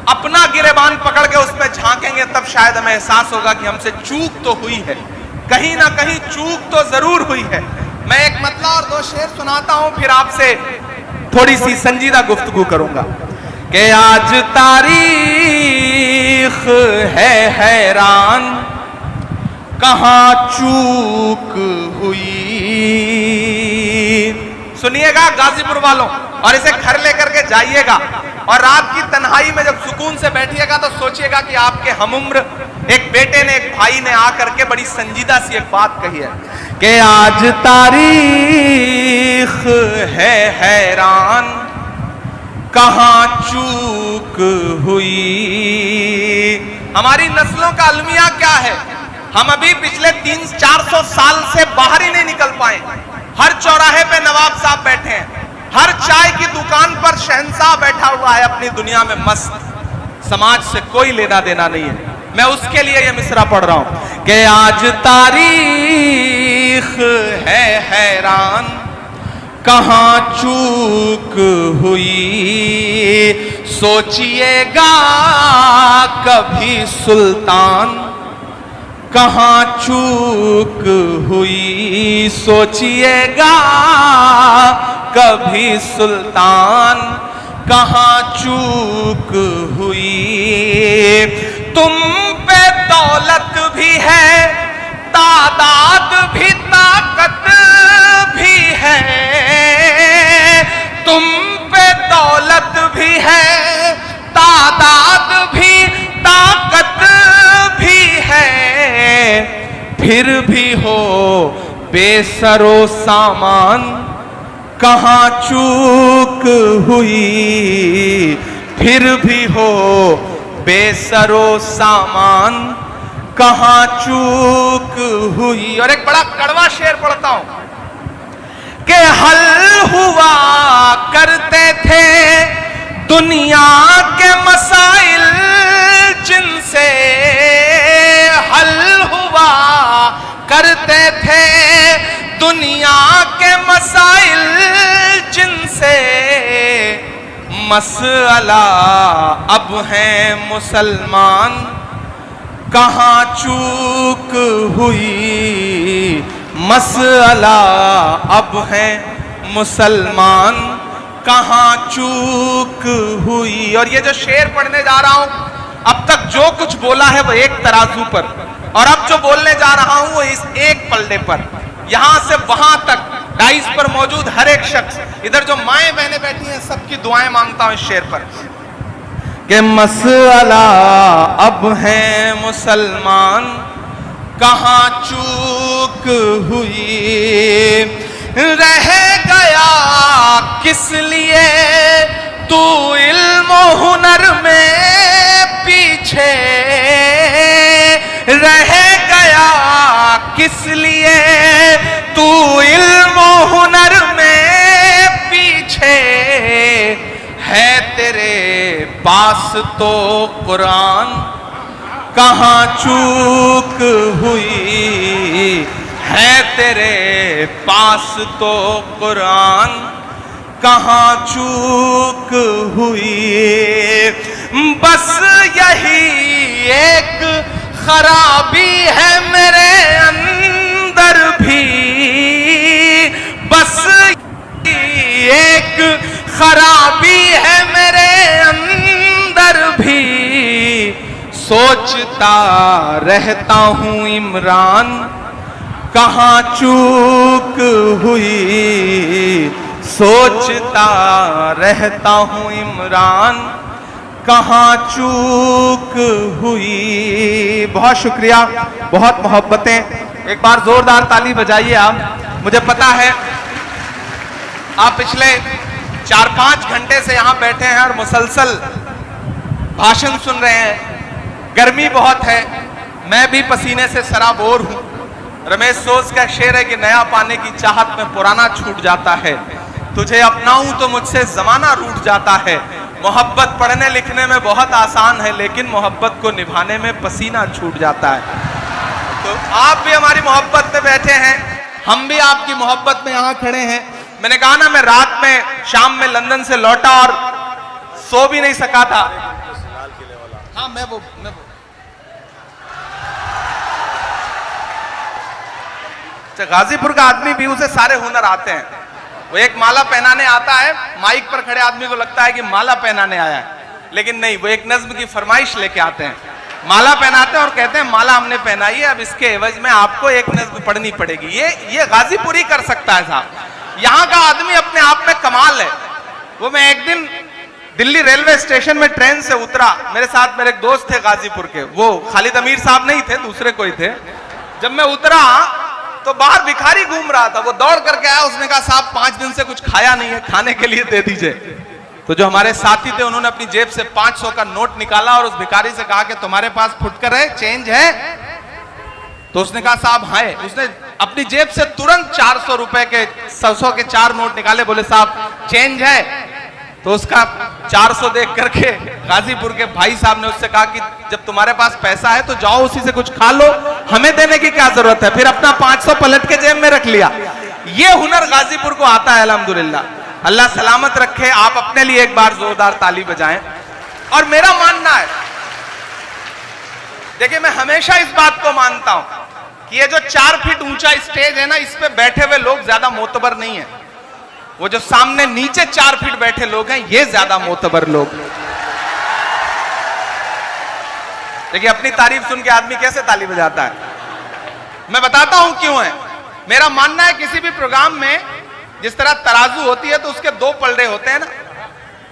अपना गिरेबान पकड़ के उस पर झांकेंगे तब शायद हमें एहसास होगा कि हमसे चूक तो हुई है, कहीं ना कहीं चूक तो जरूर हुई है। मैं एक मतला और दो शेर सुनाता हूं, फिर आपसे थोड़ी सी संजीदा गुफ्तगू करूंगा कि आज तारीख है हैरान, कहां चूक हुई। सुनिएगा गाजीपुर वालों, और इसे घर लेकर के जाइएगा और रात की तन्हाई में जब सुकून से बैठिएगा तो सोचिएगा कि आपके हमुम्र एक बेटे ने, एक भाई ने आकर के बड़ी संजीदा सी एक बात कही है कि आज तारीख है हैरान, कहां चूक हुई। हमारी नस्लों का अलमिया क्या है, हम अभी पिछले 300-400 साल से बाहर ही नहीं निकल पाए। हर चौराहे पे नवाब साहब बैठे हैं, हर चाय की दुकान पर शहंशाह बैठा हुआ है अपनी दुनिया में मस्त। समाज से कोई लेना देना नहीं है। मैं उसके लिए ये मिसरा पढ़ रहा हूं कि आज तारीख है हैरान, कहां चूक हुई। सोचिएगा कभी सुल्तान, कहां चूक हुई। सोचिएगा कभी सुल्तान, कहां चूक हुई। तुम पे दौलत भी है, तादाद भी, ताकत भी है। तुम पे दौलत भी है, तादाद भी, ताकत भी है। फिर भी हो बेसरो सामान, कहां चूक हुई। फिर भी हो बेसरो सामान, कहां चूक हुई। और एक बड़ा कड़वा शेर पढ़ता हूं कि हल हुआ करते थे दुनिया के मसाइल जिनसे, हल हुआ करते थे दुनिया के मसाइल जिनसे। मसला अब है मुसलमान, कहां चूक हुई। मसला अब है मुसलमान, कहां चूक हुई। और ये जो शेर पढ़ने जा रहा हूं, अब तक जो कुछ बोला है वो एक तराजू पर, और अब जो बोलने जा रहा हूं वो इस एक पलड़े पर। यहां से वहां तक डाइस पर मौजूद हर एक शख्स, इधर जो माएं बहनें बैठी हैं, सबकी दुआएं मांगता हूं इस शेर पर कि मसला अब है मुसलमान, कहां चूक हुई। रह गया किस लिए तू इल्म हुनर में पीछे, रह गया किस लिए तू इल्म हुनर में पीछे। है तेरे पास तो कुरान, कहां चूक हुई। है तेरे पास तो कुरान, कहां चूक हुई। बस यही एक खराबी है मेरे अंदर भी, बस एक खराबी है मेरे अंदर भी। सोचता रहता हूं इमरान, कहां चूक हुई। सोचता रहता हूं इमरान, कहां चूक हुई। बहुत शुक्रिया, बहुत मोहब्बतें। एक बार जोरदार ताली बजाइए आप। मुझे पता है आप पिछले 4-5 घंटे से यहां बैठे हैं और मुसलसल भाषण सुन रहे हैं। गर्मी बहुत है, मैं भी पसीने से सराबोर हूं, रमेश सोज का शेर है कि नया पाने की चाहत में पुराना छूट जाता है, तुझे अपनाऊं तो मुझसे जमाना रूठ जाता है। मोहब्बत पढ़ने लिखने में बहुत आसान है, लेकिन मोहब्बत को निभाने में पसीना छूट जाता है। तो आप भी हमारी मोहब्बत में बैठे हैं, हम भी आपकी मोहब्बत में यहां खड़े हैं। मैंने कहा ना, मैं रात में शाम में लंदन से लौटा और सो भी नहीं सका था। हाँ मैं वो गाजीपुर का आदमी भी, उसे सारे हुनर आते हैं। वो एक माला पहनाने आता है, माइक पर खड़े आदमी को लगता है कि माला पहनाने आया है, लेकिन नहीं, वो एक नज्म की फरमाइश लेके आते हैं, माला पहनाते हैं और कहते हैं माला हमने पहनाई है, अब इसके एवज में आपको एक नज्म पढ़नी पड़ेगी। ये गाजीपुर ही कर सकता है साहब। यहाँ का आदमी अपने आप में कमाल है। वो मैं एक दिन दिल्ली रेलवे स्टेशन में ट्रेन से उतरा, मेरे साथ मेरे एक दोस्त थे गाजीपुर के, वो खालिद अमीर साहब नहीं थे, दूसरे कोई थे। जब मैं उतरा तो बाहर भिखारी घूम रहा था, वो दौड़ करके आया, उसने कहा साहब 5 दिन से कुछ खाया नहीं है, खाने के लिए दे दीजिए। तो जो हमारे साथी थे उन्होंने अपनी जेब से 500 का नोट निकाला और उस भिखारी से कहा कि तुम्हारे पास फुटकर है, चेंज है? तो उसने कहा साहब है। उसने अपनी जेब से तुरंत 400 रुपए के 100 के 4 नोट निकाले, बोले साहब चेंज है? तो उसका 400 देख करके गाजीपुर के भाई साहब ने उससे कहा कि जब तुम्हारे पास पैसा है तो जाओ उसी से कुछ खा लो, हमें देने की क्या जरूरत है। फिर अपना 500 पलट के जेब में रख लिया। ये हुनर गाजीपुर को आता है, अल्हम्दुलिल्लाह। अल्लाह सलामत रखे। आप अपने लिए एक बार जोरदार ताली बजाएं। और मेरा मानना है, देखिए मैं हमेशा इस बात को मानता हूं कि ये जो 4 फीट ऊंचा स्टेज है ना, इस पे बैठे हुए लोग ज्यादा मोतबर नहीं है। वो जो सामने नीचे 4 फीट बैठे लोग हैं, ये ज्यादा मोतबर लोग। देखिए अपनी तारीफ सुन के आदमी कैसे ताली बजाता है। मैं बताता हूं क्यों है। मेरा मानना है किसी भी प्रोग्राम में जिस तरह तराजू होती है तो उसके 2 पलड़े होते हैं ना,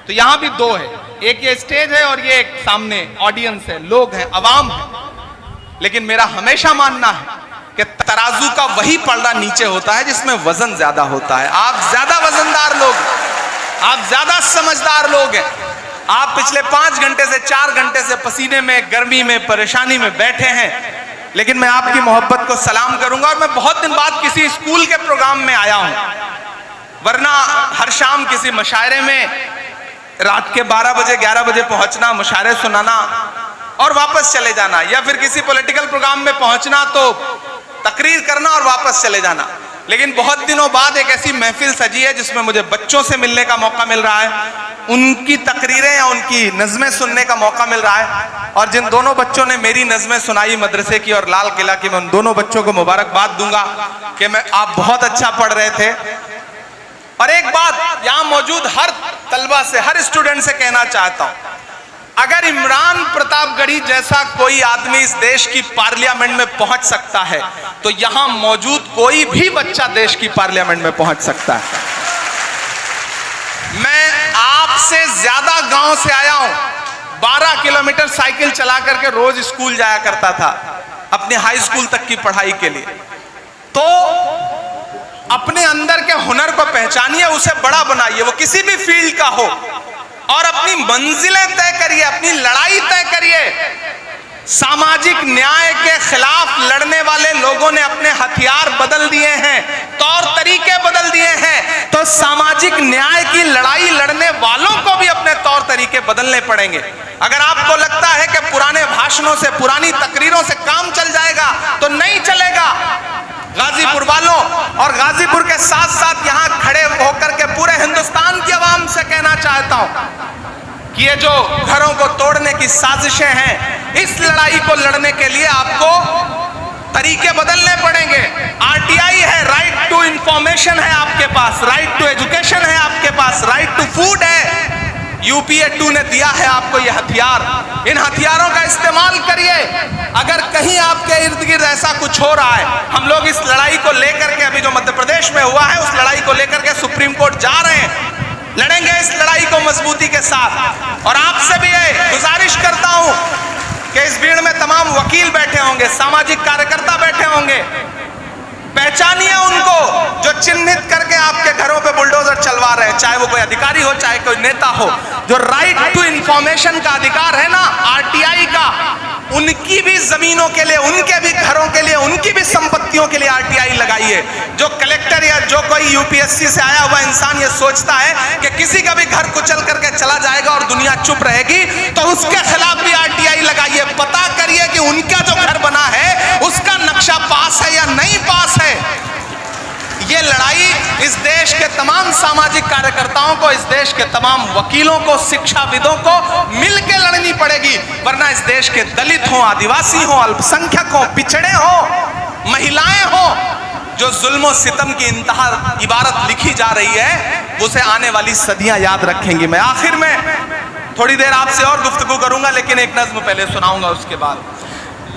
तो यहां भी 2 है। एक ये स्टेज है और ये एक सामने ऑडियंस है, लोग हैं, अवाम है। लेकिन मेरा हमेशा मानना है कि तराजू का वही पलड़ा नीचे होता है जिसमें वजन ज्यादा होता है। आप ज्यादा वजनदार लोग, आप ज्यादा समझदार लोग हैं। आप पिछले 5 घंटे से 4 घंटे से पसीने में, गर्मी में, परेशानी में बैठे हैं, लेकिन मैं आपकी मोहब्बत को सलाम करूंगा। और मैं बहुत दिन बाद किसी स्कूल के प्रोग्राम में आया हूं, वरना हर शाम किसी मुशायरे में रात के 12 बजे 11 बजे पहुंचना, मुशायरे सुनाना और वापस चले जाना, या फिर किसी पॉलिटिकल प्रोग्राम में पहुंचना तो तकरीर करना और वापस चले जाना। लेकिन बहुत दिनों बाद एक ऐसी महफिल सजी है जिसमें मुझे बच्चों से मिलने का मौका मिल रहा है, उनकी तकरीरें या उनकी नज़में सुनने का मौका मिल रहा है। और जिन दोनों बच्चों ने मेरी नज़में सुनाई मदरसे की और लाल किला की, मैं उन दोनों बच्चों को मुबारकबाद दूंगा कि आप बहुत अच्छा पढ़ रहे थे। और एक बात यहां मौजूद हर तलबा से, हर स्टूडेंट से कहना चाहता हूं, अगर इमरान प्रतापगढ़ी जैसा कोई आदमी इस देश की पार्लियामेंट में पहुंच सकता है तो यहां मौजूद कोई भी बच्चा देश की पार्लियामेंट में पहुंच सकता है। मैं आपसे ज्यादा गांव से आया हूं, 12 किलोमीटर साइकिल चला करके रोज स्कूल जाया करता था अपने हाई स्कूल तक की पढ़ाई के लिए। तो अपने अंदर के हुनर को पहचानिए, उसे बड़ा बनाइए, वो किसी भी फील्ड का हो, और अपनी मंजिलें तय करिए, अपनी लड़ाई तय करिए। सामाजिक न्याय के खिलाफ लड़ने वाले लोगों ने अपने हथियार बदल दिए हैं, तौर तरीके बदल दिए हैं, तो सामाजिक न्याय की लड़ाई लड़ने वालों को भी अपने तौर तरीके बदलने पड़ेंगे। अगर आपको लगता है कि पुराने भाषणों से, पुरानी तकरीरों से काम चल जाएगा तो नहीं चलेगा। गाजीपुर वालों और गाजीपुर के साथ साथ यहां खड़े होकर के पूरे हिंदुस्तान की आवाम से कहना चाहता हूं कि ये जो घरों को तोड़ने की साजिशें हैं, इस लड़ाई को लड़ने के लिए आपको तरीके बदलने पड़ेंगे। आरटीआई है, राइट टू इंफॉर्मेशन है आपके पास, राइट टू एजुकेशन है आपके पास, राइट टू फूड है। यूपीए 2 ने दिया है आपको ये हथियार, इन हथियारों का इस्तेमाल करिए। अगर कहीं आपके इर्द गिर्द ऐसा कुछ हो रहा है, हम लोग इस लड़ाई को लेकर के, अभी जो मध्य प्रदेश में हुआ है, उस लड़ाई को लेकर के सुप्रीम कोर्ट जा रहे हैं, लड़ेंगे इस लड़ाई को मजबूती के साथ। और आपसे भी ये गुजारिश करता हूं कि इस भीड़ में तमाम वकील बैठे होंगे, सामाजिक कार्यकर्ता बैठे होंगे, पहचानिए उनको जो चिन्हित करके आपके घरों पे बुलडोजर चलवा रहे हैं, चाहे वो कोई अधिकारी हो, चाहे कोई नेता हो। जो राइट टू इंफॉर्मेशन का अधिकार है ना, आरटीआई का, उनकी भी जमीनों के लिए, उनके भी घरों के लिए, उनकी भी संपत्तियों के लिए आरटीआई लगाइए। जो कलेक्टर या जो कोई यूपीएससी से आया हुआ इंसान ये सोचता है कि किसी का भी घर कुचल करके चला जाएगा और दुनिया चुप रहेगी, तो उसके खिलाफ भी आरटीआई लगाइए। पता करिए कि उनका जो घर बना है उसका नक्शा पास है या नहीं पास है। ये लड़ाई इस देश के तमाम सामाजिक कार्यकर्ताओं को, इस देश के तमाम वकीलों को, शिक्षाविदों को मिलकर लड़नी पड़ेगी, वरना इस देश के दलित हो, आदिवासी हो, अल्पसंख्यक हो, पिछड़े हो, महिलाएं हो, जो जुल्म सितम की इंतहा इबारत लिखी जा रही है, उसे आने वाली सदियां याद रखेंगी। मैं आखिर में थोड़ी देर आपसे और गुफ्तगू करूंगा, लेकिन एक नज्म पहले सुनाऊंगा उसके बाद।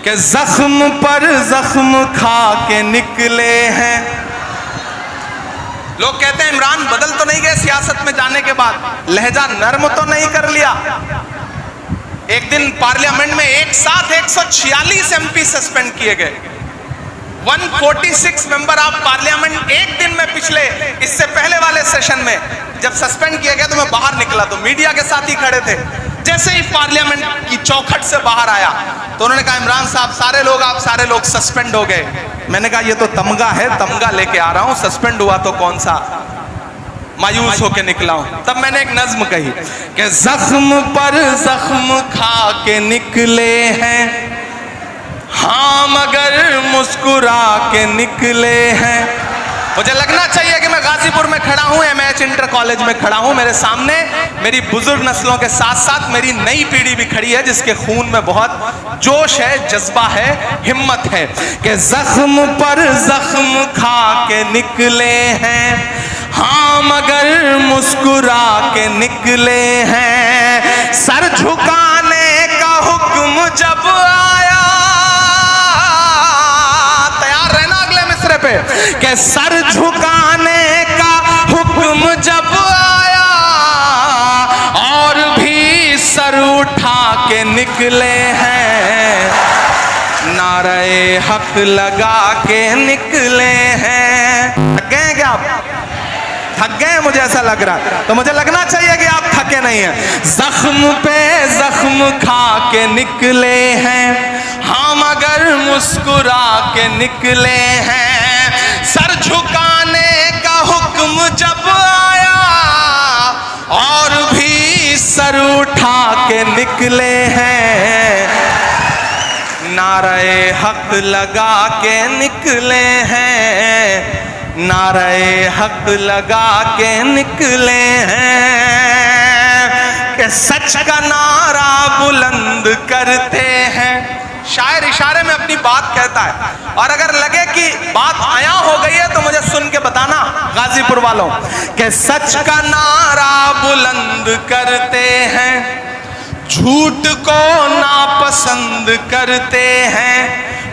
कि जख्म पर जख्म खा के निकले हैं। लोग कहते हैं इमरान बदल तो नहीं गए सियासत में जाने के बाद, लहजा नर्म तो नहीं कर लिया। एक दिन पार्लियामेंट में एक साथ 146 एमपी सस्पेंड किए गए। 146 मेंबर ऑफ पार्लियामेंट एक दिन में, पिछले इससे पहले वाले सेशन में जब सस्पेंड किया गया तो मैं बाहर निकला तो मीडिया के साथ ही खड़े थे। जैसे ही पार्लियामेंट की चौखट से बाहर आया तो उन्होंने कहा इमरान साहब आप सारे लोग सस्पेंड हो गए। मैंने कहा ये तो तमगा है, तमगा लेके आ रहा हूं, सस्पेंड हुआ तो कौन सा, मायूस होके निकला हूं। तब मैंने एक नज्म कही कि जख्म पर जख्म खा के निकले हैं, हाँ मगर मुस्कुरा के निकले हैं। मुझे लगना चाहिए कि मैं गाजीपुर में खड़ा हूं, एमएच इंटर कॉलेज में खड़ा हूं, मेरे सामने मेरी बुजुर्ग नस्लों के साथ साथ मेरी नई पीढ़ी भी खड़ी है जिसके खून में बहुत जोश है, जज्बा है, हिम्मत है। कि जख्म पर जख्म खा के निकले हैं, हाँ मगर मुस्कुरा के निकले हैं। सर झुकाने का हुक्म जब आया, तैयार रहना अगले मिसरे पे, कि सर झुकाने का हुक्म जब आया और भी सर उठा के निकले हैं, नारे हक लगा के निकले हैं। थक गए क्या आप? थक गए मुझे ऐसा लग रहा है, तो मुझे लगना चाहिए कि आप थके नहीं हैं। जख्म पे जख्म खा के निकले हैं, हाँ मगर मुस्कुरा के निकले हैं। सर झुकाने का हुक्म जब आया और भी सर उठा के निकले हैं, नारे हक लगा के निकले हैं, नारे हक लगा के निकले हैं। कि सच का नारा बुलंद करते हैं। शायर इशारे में अपनी बात कहता है, और अगर लगे कि बात आया हो गई है तो मुझे सुन के बताना गाजीपुर वालों, कि सच का नारा बुलंद करते हैं, झूठ को नापसंद करते हैं,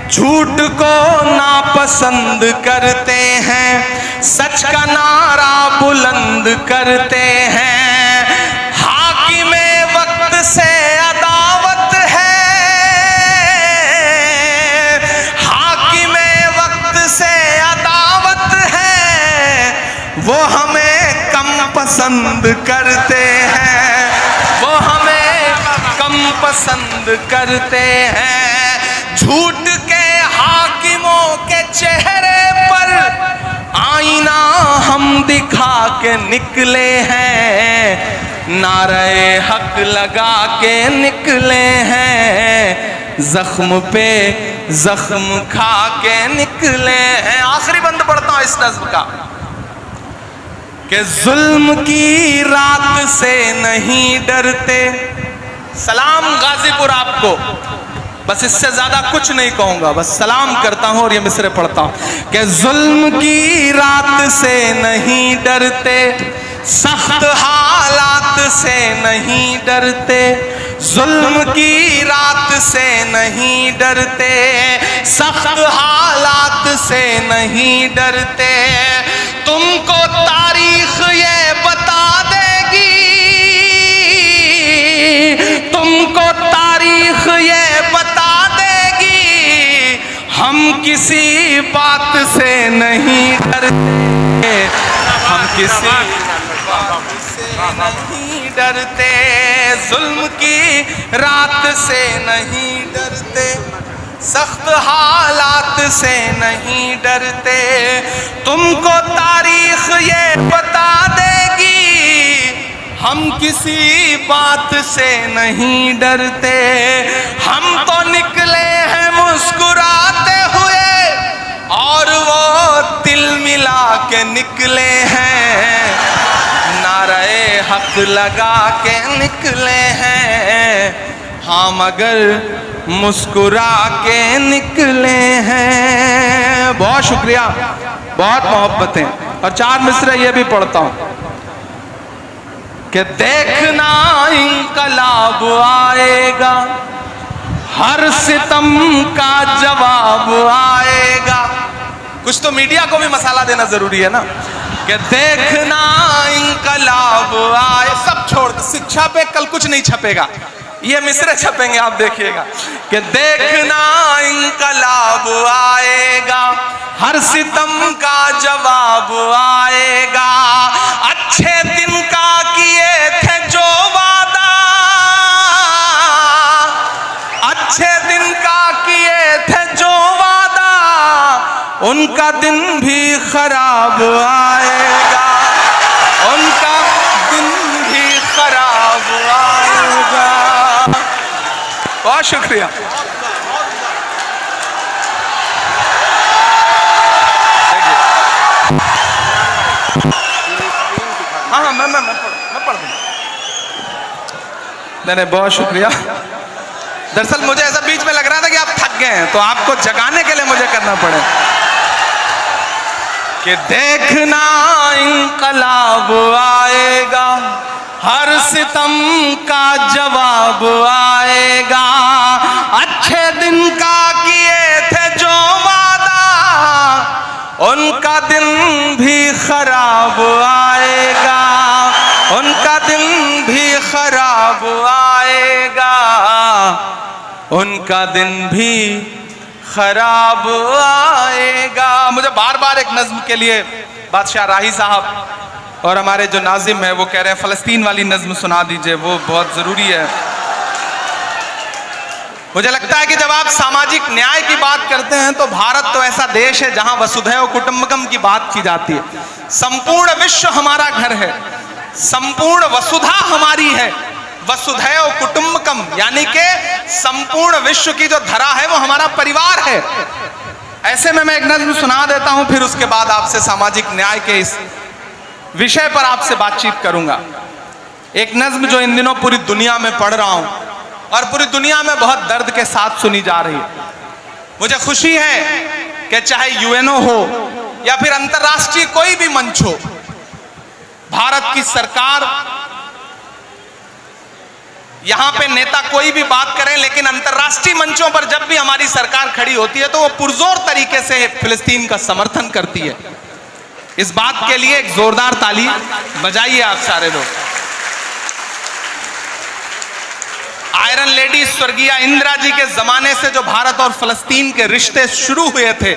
झूठ को नापसंद करते हैं। सच का नारा बुलंद करते हैं। हाकिमे वक्त से अदावत है, हाकिमे वक्त से अदावत है, वो हमें कम पसंद करते हैं, वो हमें कम पसंद करते हैं। झूठ के हाकिमों के चेहरे पर आईना हम दिखा के निकले हैं, नारे हक लगा के निकले हैं, जख्म पे जख्म खा के निकले हैं। आखिरी बंद पढ़ता हूं इस नज्म का, कि जुल्म की रात से नहीं डरते। सलाम गाजीपुर आपको, बस इससे ज्यादा कुछ नहीं कहूंगा, बस सलाम करता हूं और ये मिसरे पढ़ता हूं। कि जुल्म की रात से नहीं डरते, सख्त हालात से नहीं डरते, जुल्म की रात से नहीं डरते, सख्त हालात से नहीं डरते। तुमको तारीख ये बता देगी, तुमको तारीख ये बता देगी, हम किसी बात से नहीं डरते, हम किसी बात से नहीं डरते, जुल्म की रात से नहीं डरते, सख्त हालात से नहीं डरते। तुमको तारीख ये बता देगी, हम किसी बात से नहीं डरते। हम तो निकले हैं मुस्कुराते हुए और वो तिल मिला के निकले हैं, नारे हक लगा के निकले हैं, हाँ मगर मुस्कुरा के निकले हैं। बहुत शुक्रिया, बहुत मोहब्बतें। और 4 मिसरे ये भी पढ़ता हूं कि देखना इंकलाब आएगा, हर सितम का जवाब आएगा। कुछ तो मीडिया को भी मसाला देना जरूरी है ना, कि देखना इंकलाब आए। सब छोड़, शिक्षा पे कल कुछ नहीं छपेगा, ये मिसरे छपेंगे, आप देखिएगा कि देखना इंकलाब आएगा, हर सितम का जवाब आएगा। अच्छे दिन का किए थे जो वादा, अच्छे दिन का किए थे जो वादा, उनका दिन भी खराब आएगा, उनका दिन भी खराब आएगा। बहुत शुक्रिया। हाँ मैं पढ़ दूँ। नहीं, बहुत शुक्रिया। दरअसल मुझे ऐसा बीच में लग रहा था कि आप थक गए हैं, तो आपको जगाने के लिए मुझे करना पड़े कि देखना इंकलाब आएगा, हर सितम का जवाब आएगा। अच्छे दिन का किए थे जो वादा, उनका दिन भी खराब आएगा, उनका दिन भी खराब आएगा, उनका दिन भी खराब आएगा। मुझे बार बार एक नज्म के लिए बादशाह राही साहब और हमारे जो नाजिम है वो कह रहे हैं फलस्तीन वाली नज्म सुना दीजिए, वो बहुत जरूरी है। मुझे लगता है कि जब आप सामाजिक न्याय की बात करते हैं तो भारत तो ऐसा देश है जहां वसुधैव कुटुंबकम की बात की जाती है। संपूर्ण विश्व हमारा घर है, संपूर्ण वसुधा हमारी है, वसुधैव कुटुंबकम यानी कि संपूर्ण विश्व की जो धरा है वो हमारा परिवार है। ऐसे में मैं एक नज्म सुना देता हूं, फिर उसके बाद आपसे सामाजिक न्याय के इस विषय पर आपसे बातचीत करूंगा। एक नज्म जो इन दिनों पूरी दुनिया में पढ़ रहा हूं और पूरी दुनिया में बहुत दर्द के साथ सुनी जा रही है। मुझे खुशी है कि चाहे यूएनओ हो या फिर अंतर्राष्ट्रीय कोई भी मंच हो, भारत की सरकार, यहां पे नेता कोई भी बात करें, लेकिन अंतर्राष्ट्रीय मंचों पर जब भी हमारी सरकार खड़ी होती है तो वो पुरजोर तरीके से फिलिस्तीन का समर्थन करती है। इस बात के लिए एक जोरदार ताली बजाइए आप सारे लोग। आयरन लेडी स्वर्गीय इंदिरा जी के जमाने से जो भारत और फिलिस्तीन के रिश्ते शुरू हुए थे,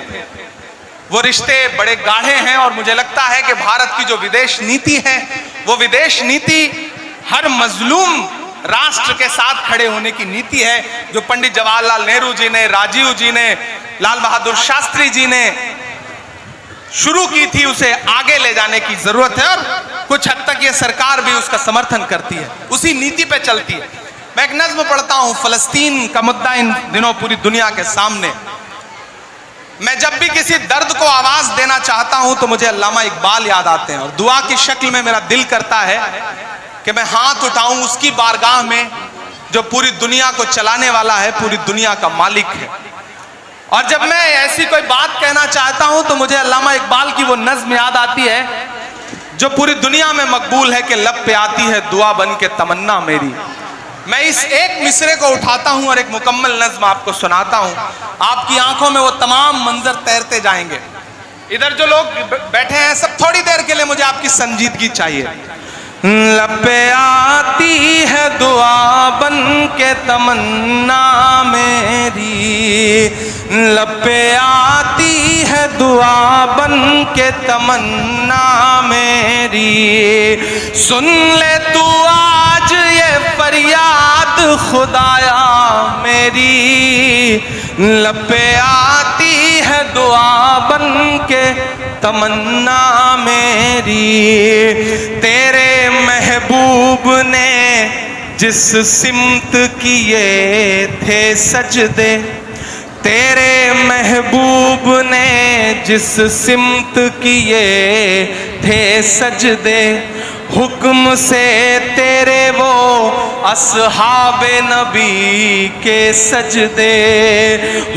वो रिश्ते बड़े गाढ़े हैं और मुझे लगता है कि भारत की जो विदेश नीति है वो विदेश नीति हर मजलूम राष्ट्र के साथ खड़े होने की नीति है, जो पंडित जवाहरलाल नेहरू जी ने, राजीव जी ने, लाल बहादुर शास्त्री जी ने शुरू की थी, उसे आगे ले जाने की जरूरत है और कुछ हद तक ये सरकार भी उसका समर्थन करती है, उसी नीति पे चलती है। मैं एक नज्म पढ़ता हूं, फलस्तीन का मुद्दा इन दिनों पूरी दुनिया के सामने। मैं जब भी किसी दर्द को आवाज देना चाहता हूं तो मुझे अल्लामा इकबाल याद आते हैं और दुआ की शक्ल में मेरा दिल करता है कि मैं हाथ उठाऊं उसकी बारगाह में जो पूरी दुनिया को चलाने वाला है, पूरी दुनिया का मालिक है। और जब मैं ऐसी कोई बात कहना चाहता हूं तो मुझे अल्लामा इकबाल की वो नज्म याद आती है जो पूरी दुनिया में मकबूल है कि लब पे आती है दुआ बन के तमन्ना मेरी। मैं इस एक मिसरे को उठाता हूं और एक मुकम्मल नज्म आपको सुनाता हूं, आपकी आंखों में वो तमाम मंजर तैरते जाएंगे। इधर जो लोग बैठे हैं सब थोड़ी देर के लिए मुझे आपकी संजीदगी चाहिए। लब पे आती है दुआ बन के तमन्ना मेरी, लब पे आती है दुआ बन के तमन्ना मेरी, सुन ले तू खुदाया मेरी, लब पे आती है दुआ बन के तमन्ना मेरी। तेरे महबूब ने जिस सिमत किए थे सजदे, तेरे महबूब ने जिस सिमत किए थे सजदे, हुक्म से तेरे वो अस्हाबे नबी के सजदे,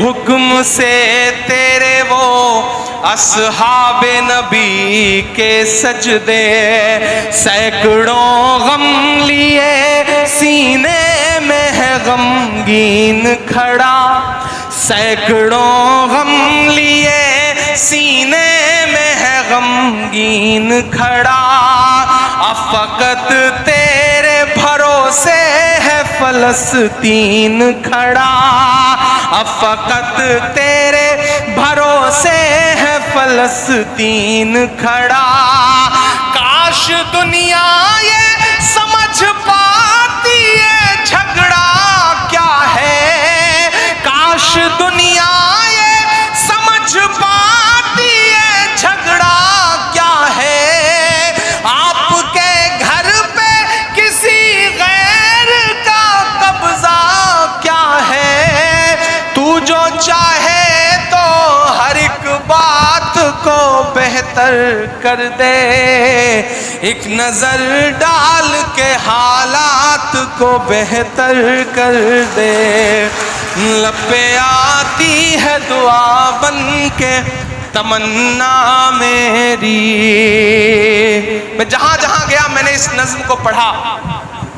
हुक्म से तेरे वो अस्हाबे नबी के सजदे। सैकड़ों गम लिए सीने में है गमगीन खड़ा, सैकड़ों गम लिए सीने में है गमगीन खड़ा। अफकत तेरे भरोसे है फलस्तीन खड़ा, अफकत तेरे भरोसे है फलस्तीन खड़ा। काश दुनिया ये समझ पाती है झगड़ा क्या है, काश दुनिया ये समझ पाती है झगड़ा क्या है। आपके घर पे किसी गैर का कब्जा क्या है, तू जो चाहे तो हर एक बात को बेहतर कर दे, एक नजर डाल के हालात को बेहतर कर दे। लब पे आती है दुआ बन के तमन्ना मेरी। मैं जहां जहां गया मैंने इस नज्म को पढ़ा,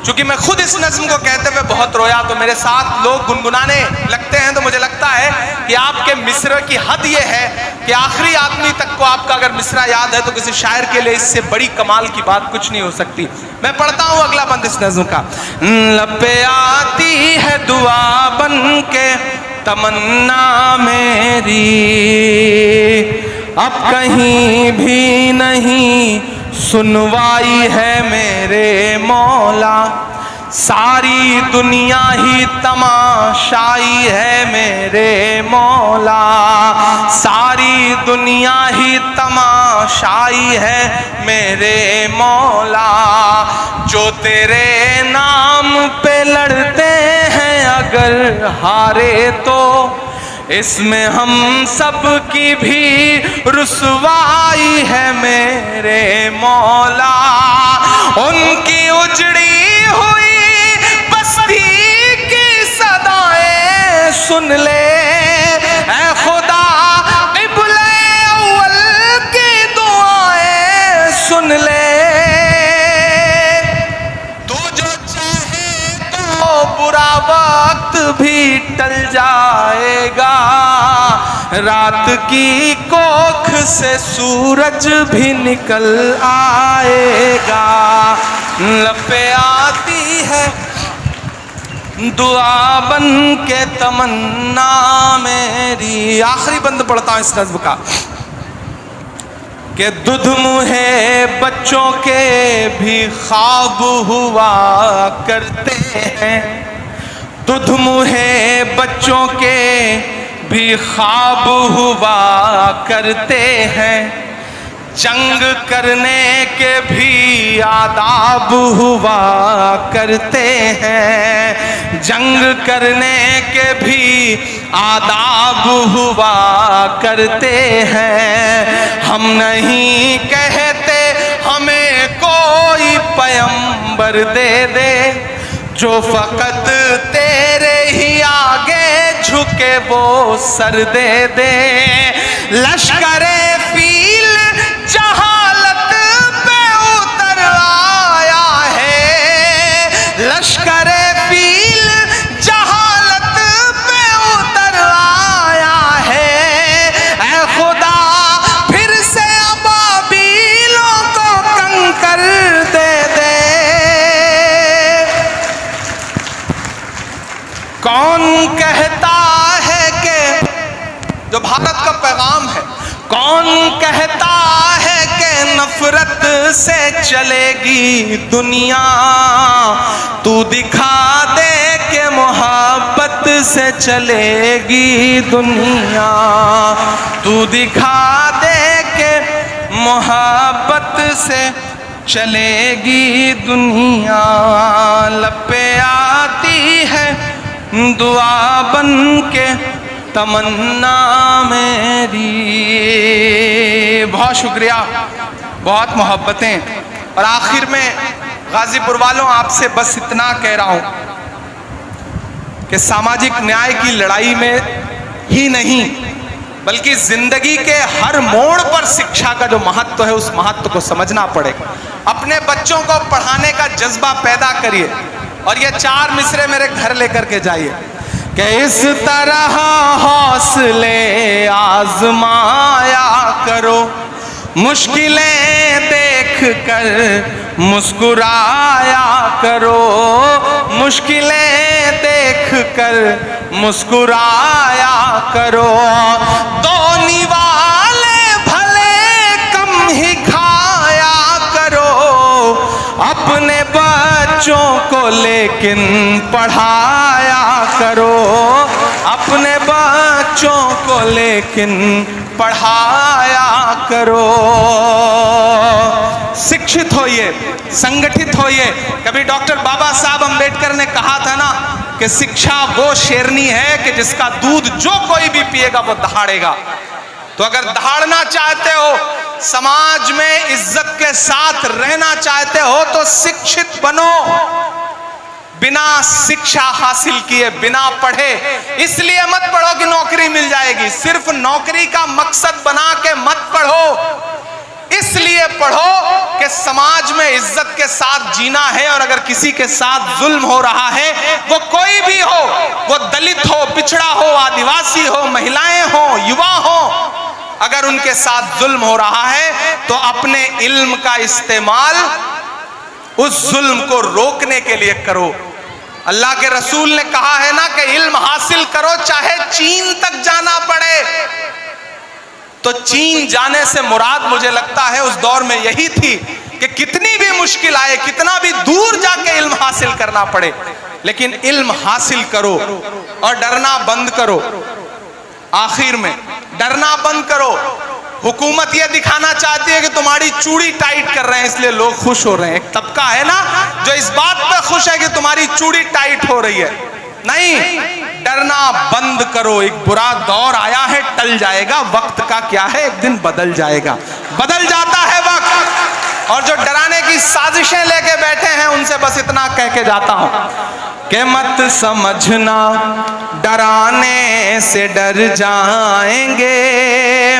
चूंकि मैं खुद इस नज्म को कहते हुए बहुत रोया, तो मेरे साथ लोग गुनगुनाने लगते हैं, तो मुझे लगता है कि आपके मिसरे की हद ये है कि आखिरी आदमी तक को आपका अगर मिसरा याद है तो किसी शायर के लिए इससे बड़ी कमाल की बात कुछ नहीं हो सकती। मैं पढ़ता हूं अगला बंद इस नज्म का। लब पे आती है दुआ बन के तमन्ना मेरी, अब कहीं भी नहीं सुनवाई है मेरे मौला, सारी दुनिया ही तमाशाई है मेरे मौला, सारी दुनिया ही तमाशाई है मेरे मौला। जो तेरे नाम पे लड़ते हैं अगर हारे तो इसमें हम सब की भी रुसवाई है मेरे मौला। उनकी उजड़ी हुई बस्ती की सदाएं सुन ले ऐ खुदा, क़िबले अव्वल की दुआएं सुन ले। तू जो चाहे तो बुरा वक्त भी टल जाएगा, रात की कोख से सूरज भी निकल आएगा। लब पे आती है दुआ बन के तमन्ना मेरी। आखिरी बंद पढ़ता हूं इस नज़्म का कि दुध मुहे बच्चों के भी ख्वाब हुआ करते हैं, दुध मुहे बच्चों के भी ख्वाब हुआ करते हैं, जंग करने के भी आदाब हुआ करते हैं, जंग करने के भी आदाब हुआ करते हैं। हम नहीं कहते हमें कोई पैगंबर दे दे, जो फकत तेरे ही आगे झुके वो सर दे दे। लश्करे फील जहालत पे उतर आया है, लश्करे फील जहालत पे उतर आया है। ऐ खुदा फिर से अबाबीलों को कंकर दे दे। कौन कहता है कि जो भारत का पैगाम है, कौन कहता है कि नफरत से चलेगी दुनिया, तू दिखा दे से चलेगी दुनिया, तू दिखा दे के मोहब्बत से चलेगी दुनिया। लब पे आती है दुआ बन के तमन्ना मेरी। बहुत शुक्रिया, बहुत मोहब्बतें। और आखिर में गाजीपुर वालों, आपसे बस इतना कह रहा हूं कि सामाजिक न्याय की लड़ाई में ही नहीं बल्कि जिंदगी के हर मोड़ पर शिक्षा का जो महत्व है, उस महत्व को समझना पड़ेगा। अपने बच्चों को पढ़ाने का जज्बा पैदा करिए और ये 4 मिसरे मेरे घर लेकर के जाइए कि इस तरह हौसले आजमाया करो, मुश्किलें देख कर मुस्कुराया करो, मुश्किलें देख कर मुस्कुराया करो। दो निवाले भले कम ही खाया करो, अपने बच्चों को लेकिन पढ़ाया करो, अपने बच्चों को लेकिन पढ़ाया करो। शिक्षित होइए, संगठित होइए। कभी डॉक्टर बाबा साहब अंबेडकर ने कहा था ना कि शिक्षा वो शेरनी है कि जिसका दूध जो कोई भी पिएगा वो दहाड़ेगा। तो अगर दहाड़ना चाहते हो, समाज में इज्जत के साथ रहना चाहते हो, तो शिक्षित बनो। बिना शिक्षा हासिल किए, बिना पढ़े, इसलिए मत पढ़ो कि नौकरी मिल जाएगी। सिर्फ नौकरी का मकसद बना के मत पढ़ो, इसलिए पढ़ो कि समाज में इज्जत के साथ जीना है। और अगर किसी के साथ जुल्म हो रहा है, वो कोई भी हो, वो दलित हो, पिछड़ा हो, आदिवासी हो, महिलाएं हो, युवा हो, अगर उनके साथ जुल्म हो रहा है तो अपने इल्म का इस्तेमाल उस जुल्म को रोकने के लिए करो। अल्लाह के रसूल ने कहा है ना कि इल्म हासिल करो चाहे चीन तक जाना पड़े। तो चीन जाने से मुराद मुझे लगता है उस दौर में यही थी कि कितनी भी मुश्किल आए, कितना भी दूर जाके इल्म हासिल करना पड़े, लेकिन इल्म हासिल करो और डरना बंद करो। आखिर में डरना बंद करो। हुकूमत ये दिखाना चाहती है कि तुम्हारी चूड़ी टाइट कर रहे हैं इसलिए लोग खुश हो रहे हैं। एक तबका है ना जो इस बात पर खुश है कि तुम्हारी चूड़ी टाइट हो रही है। नहीं, डरना बंद करो। एक बुरा दौर आया है, टल जाएगा। वक्त का क्या है, एक दिन बदल जाएगा, बदल जाता है वक्त। और जो डराने की साजिशें लेके बैठे हैं उनसे बस इतना कह के जाता हूं कि मत समझना डराने से डर जाएंगे।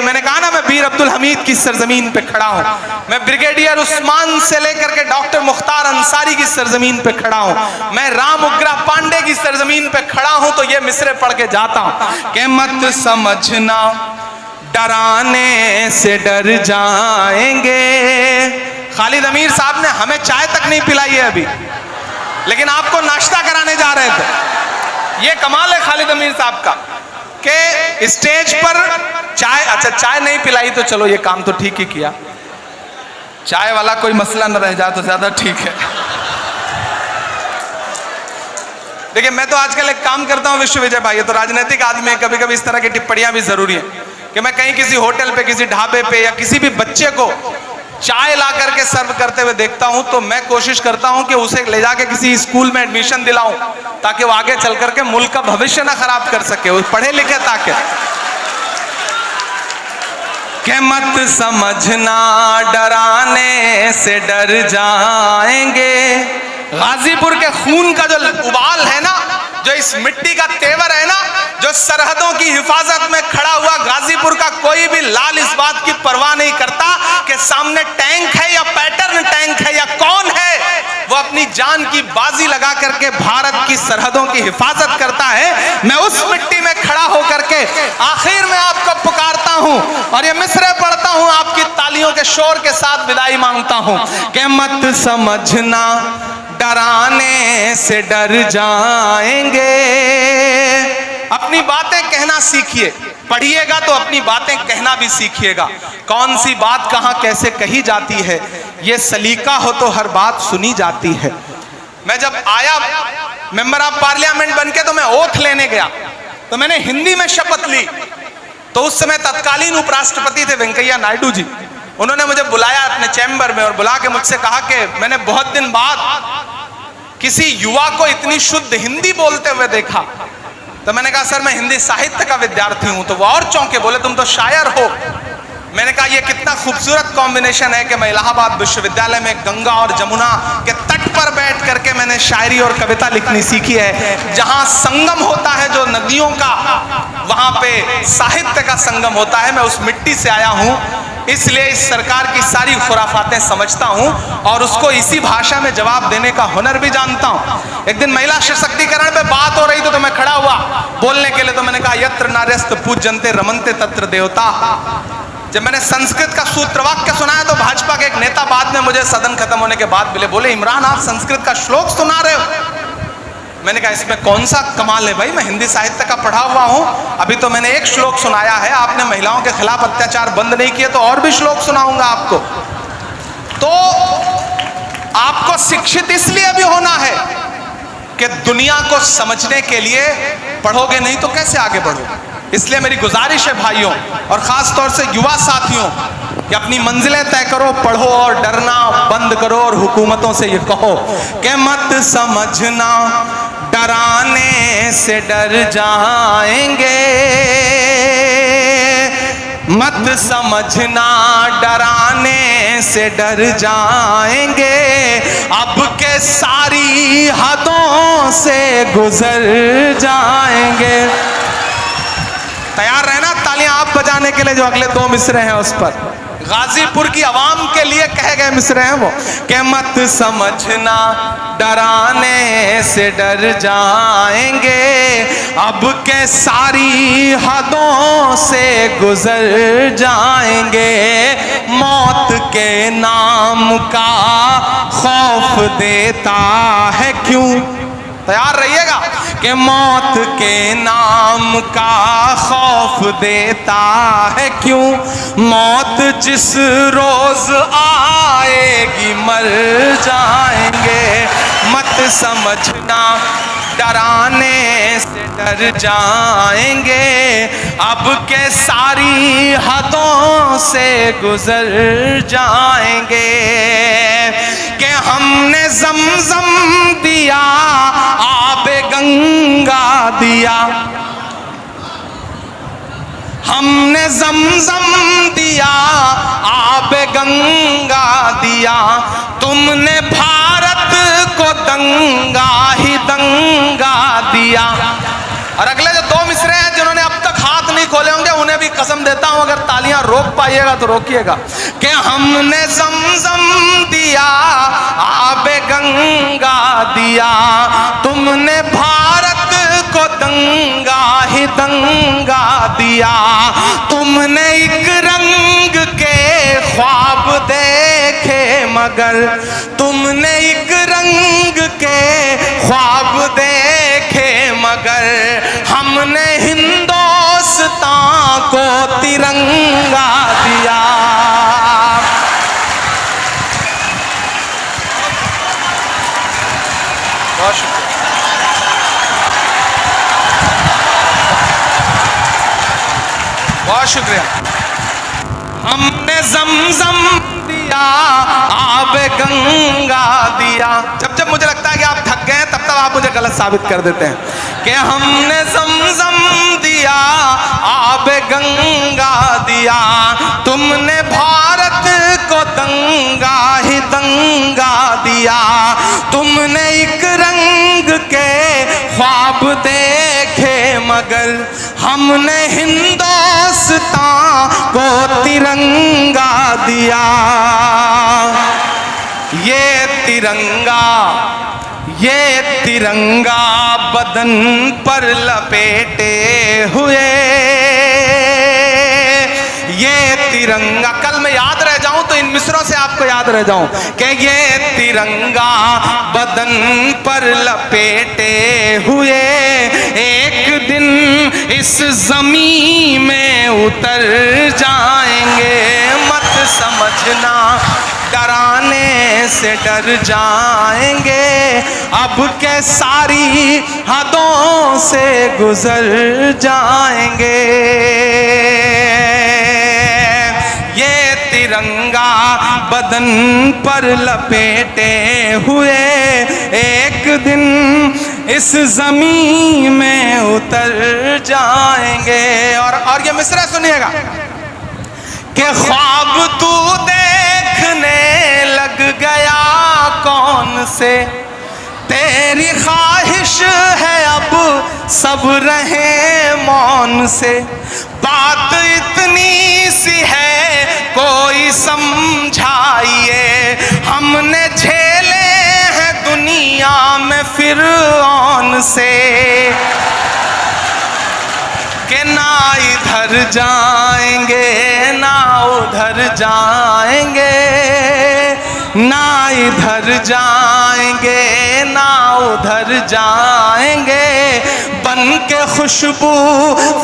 मैंने कहा ना, मैं बीर अब्दुल हमीद की सरजमीन पे खड़ा हूं, मैं ब्रिगेडियर उस्मान से लेकर के डॉक्टर मुख्तार अंसारी की सरजमीन पे खड़ा हूं, मैं राम उग्रा पांडे की सरजमीन पे खड़ा हूं। तो ये मिसरे पढ़ के जाता हूं कि मत समझना डराने से डर जाएंगे। खालिद अमीर साहब ने हमें चाय तक नहीं पिलाई है अभी, लेकिन आपको नाश्ता कराने जा रहे थे। ये कमाल है खालिद अमीर साहब का कि स्टेज पर चाय, अच्छा चाय नहीं पिलाई तो चलो ये काम तो ठीक ही किया, चाय वाला कोई मसला न रह जाए तो ज्यादा ठीक है। देखिए, मैं तो आजकल एक काम करता हूं विश्व विजय भाई, तो राजनीतिक आदमी है, कभी कभी इस तरह की टिप्पणियां भी जरूरी है कि मैं कहीं किसी होटल पे, किसी ढाबे पे या किसी भी बच्चे को चाय ला करके सर्व करते हुए देखता हूं तो मैं कोशिश करता हूं कि उसे ले जाके किसी स्कूल में एडमिशन दिलाऊं ताकि वो आगे चल करके मुल्क का भविष्य ना खराब कर सके, वो पढ़े लिखे ताकि। कि मत समझना डराने से डर जाएंगे। गाजीपुर के खून का जो उबाल है ना, जो इस मिट्टी का तेवर है ना, जो सरहदों की हिफाजत में खड़ा हुआ गाजीपुर का कोई भी लाल इस बात की परवाह नहीं करता कि सामने टैंक है या पैटर्न टैंक है या कौन है, वो अपनी जान की बाजी लगा करके भारत की सरहदों की हिफाजत करता है। मैं उस मिट्टी में खड़ा होकर के आखिर में आपको पुकारता हूं और ये मिसरे पढ़ता हूं, आपकी तालियों के शोर के साथ विदाई मांगता हूं कि मत समझना डराने से डर जाएंगे। अपनी बातें कहना सीखिए, पढ़िएगा तो अपनी बातें कहना भी सीखिएगा। कौन सी बात कहां कैसे कही जाती है, ये सलीका हो तो हर बात सुनी जाती है। मैं जब आया मेंबर ऑफ पार्लियामेंट बनके तो मैं ओथ लेने गया, तो मैंने हिंदी में शपथ ली। तो उस समय तत्कालीन उपराष्ट्रपति थे वेंकैया नायडू जी, उन्होंने मुझे बुलाया अपने चैम्बर में और बुला के मुझसे कहा कि मैंने बहुत दिन बाद किसी युवा को इतनी शुद्ध हिंदी बोलते हुए देखा। तो मैंने कहा सर मैं हिंदी साहित्य का विद्यार्थी हूं। तो वो और चौंके, बोले तुम तो शायर हो। मैंने कहा ये कितना खूबसूरत कॉम्बिनेशन है कि मैं इलाहाबाद विश्वविद्यालय में गंगा और जमुना के तट पर बैठ करके मैंने शायरी और कविता लिखनी सीखी है। जहां संगम होता है जो नदियों का, वहां पे साहित्य का संगम होता है। मैं उस मिट्टी से आया हूं, इसलिए इस सरकार की सारी खुराफातें समझता हूं और उसको इसी भाषा में जवाब देने का हुनर भी जानता हूं। एक दिन महिला सशक्तिकरण पे बात हो रही थी तो मैं खड़ा हुआ बोलने के लिए। तो मैंने कहा यत्र नार्यस्त पूज्यन्ते रमन्ते तत्र देवता। जब मैंने संस्कृत का सूत्र वाक्य सुनाया तो भाजपा के एक नेता बाद में मुझे सदन खत्म होने के बाद बोले इमरान आप संस्कृत का श्लोक सुना रहे हो। मैंने कहा इसमें कौन सा कमाल है भाई, मैं हिंदी साहित्य का पढ़ा हुआ हूं। अभी तो मैंने एक श्लोक सुनाया है, आपने महिलाओं के खिलाफ अत्याचार बंद नहीं किए तो और भी श्लोक सुनाऊंगा आपको। तो आपको शिक्षित इसलिए भी होना है कि दुनिया को समझने के लिए पढ़ोगे नहीं तो कैसे आगे बढ़ोगे। इसलिए मेरी गुजारिश है भाइयों और खास तौर से युवा साथियों कि अपनी मंजिलें तय करो, पढ़ो और डरना बंद करो और हुकूमतों से ये कहो कि मत समझना डराने से डर जाएंगे, मत समझना डराने से डर जाएंगे, अब के सारी हदों से गुजर जाएंगे। तैयार रहना तालियां आप बजाने के लिए जो अगले दो मिसरे हैं उस पर। गाजीपुर की आवाम के लिए कहे गए मिसरे हैं वो कि मत समझना डराने से डर जाएंगे, अब के सारी हदों से गुजर जाएंगे, मौत के नाम का खौफ देता है क्यों। तैयार रहिएगा कि मौत के नाम का खौफ देता है क्यों, मौत जिस रोज आएगी मर जाएंगे, मत समझना डराने से डर जाएंगे, अब के सारी हदों से गुजर जाएंगे, कि हमने जमजम दिया आबे गंगा दिया, हमने जमजम दिया आबे गंगा दिया, तुमने भारत को दंगा ही दंगा दिया। और अगले जो दो मिसरे हैं जिन्होंने अब तक हाथ नहीं खोले होंगे उन्हें भी कसम देता हूं अगर तालियां रोक पाइएगा तो रोकिएगा कि हमने जमजम दिया आबे गंगा दिया, तुमने भारत को दंगा ही दंगा दिया, तुमने एक रंग के ख्वाब देखे मगर, तुमने एक रंग के ख्वाब देखे मगर, हमने हिंदुस्तान को तिरंगा दिया। बहुत शुक्रिया, बहुत शुक्रिया। हमने जमजम दिया आबे गंगा दिया। जब जब मुझे लगता है कि आप थक गए तब तब आप मुझे गलत साबित कर देते हैं कि हमने जमजम दिया आबे गंगा दिया, तुमने भारत को दंगा ही दंगा दिया, तुमने एक रंग के ख्वाब देखे मगर, हमने हिंदुस्तान को तिरंगा दिया। ये तिरंगा बदन पर लपेटे हुए, ये तिरंगा, कल मैं याद रह जाऊं तो इन मिसरों से आपको याद रह जाऊं कि ये तिरंगा बदन पर लपेटे हुए, एक दिन इस जमीन में उतर जाएंगे, मत समझना डराने से डर जाएंगे, अब के सारी हदों से गुजर जाएंगे। ये तिरंगा बदन पर लपेटे हुए एक दिन इस जमीन में उतर जाएंगे। और ये मिसरा सुनिएगा कि ख्वाब तू देखने लग गया कौन से, तेरी ख्वाहिश है अब सब रहे मौन से, बात इतनी सी है कोई समझाइए, हमने झेले हैं दुनिया में फिरौन से, कि ना इधर जाएंगे ना उधर जाएंगे, ना इधर जाएंगे ना उधर जाएंगे, बन के खुशबू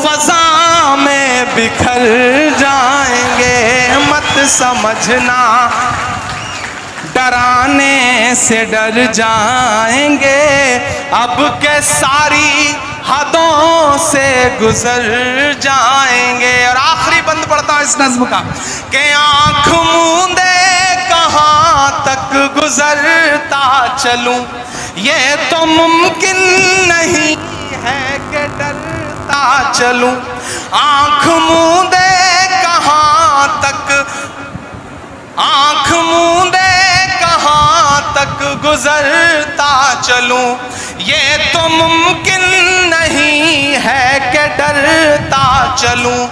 फजा में बिखर जाएंगे। मत समझना डराने से डर जाएंगे, अब के सारी हदों से गुजर जाएंगे। और आखिरी बंद पड़ता है इस नज्म का कि आंख मूंदे कहाँ तक गुजरता चलूं, ये तो मुमकिन नहीं है कि डरता चलूं, आंख मूंदे कहाँ तक, आंख मूंदे कहाँ तक गुजरता चलूं, ये तो मुमकिन नहीं है कि डरता चलूं।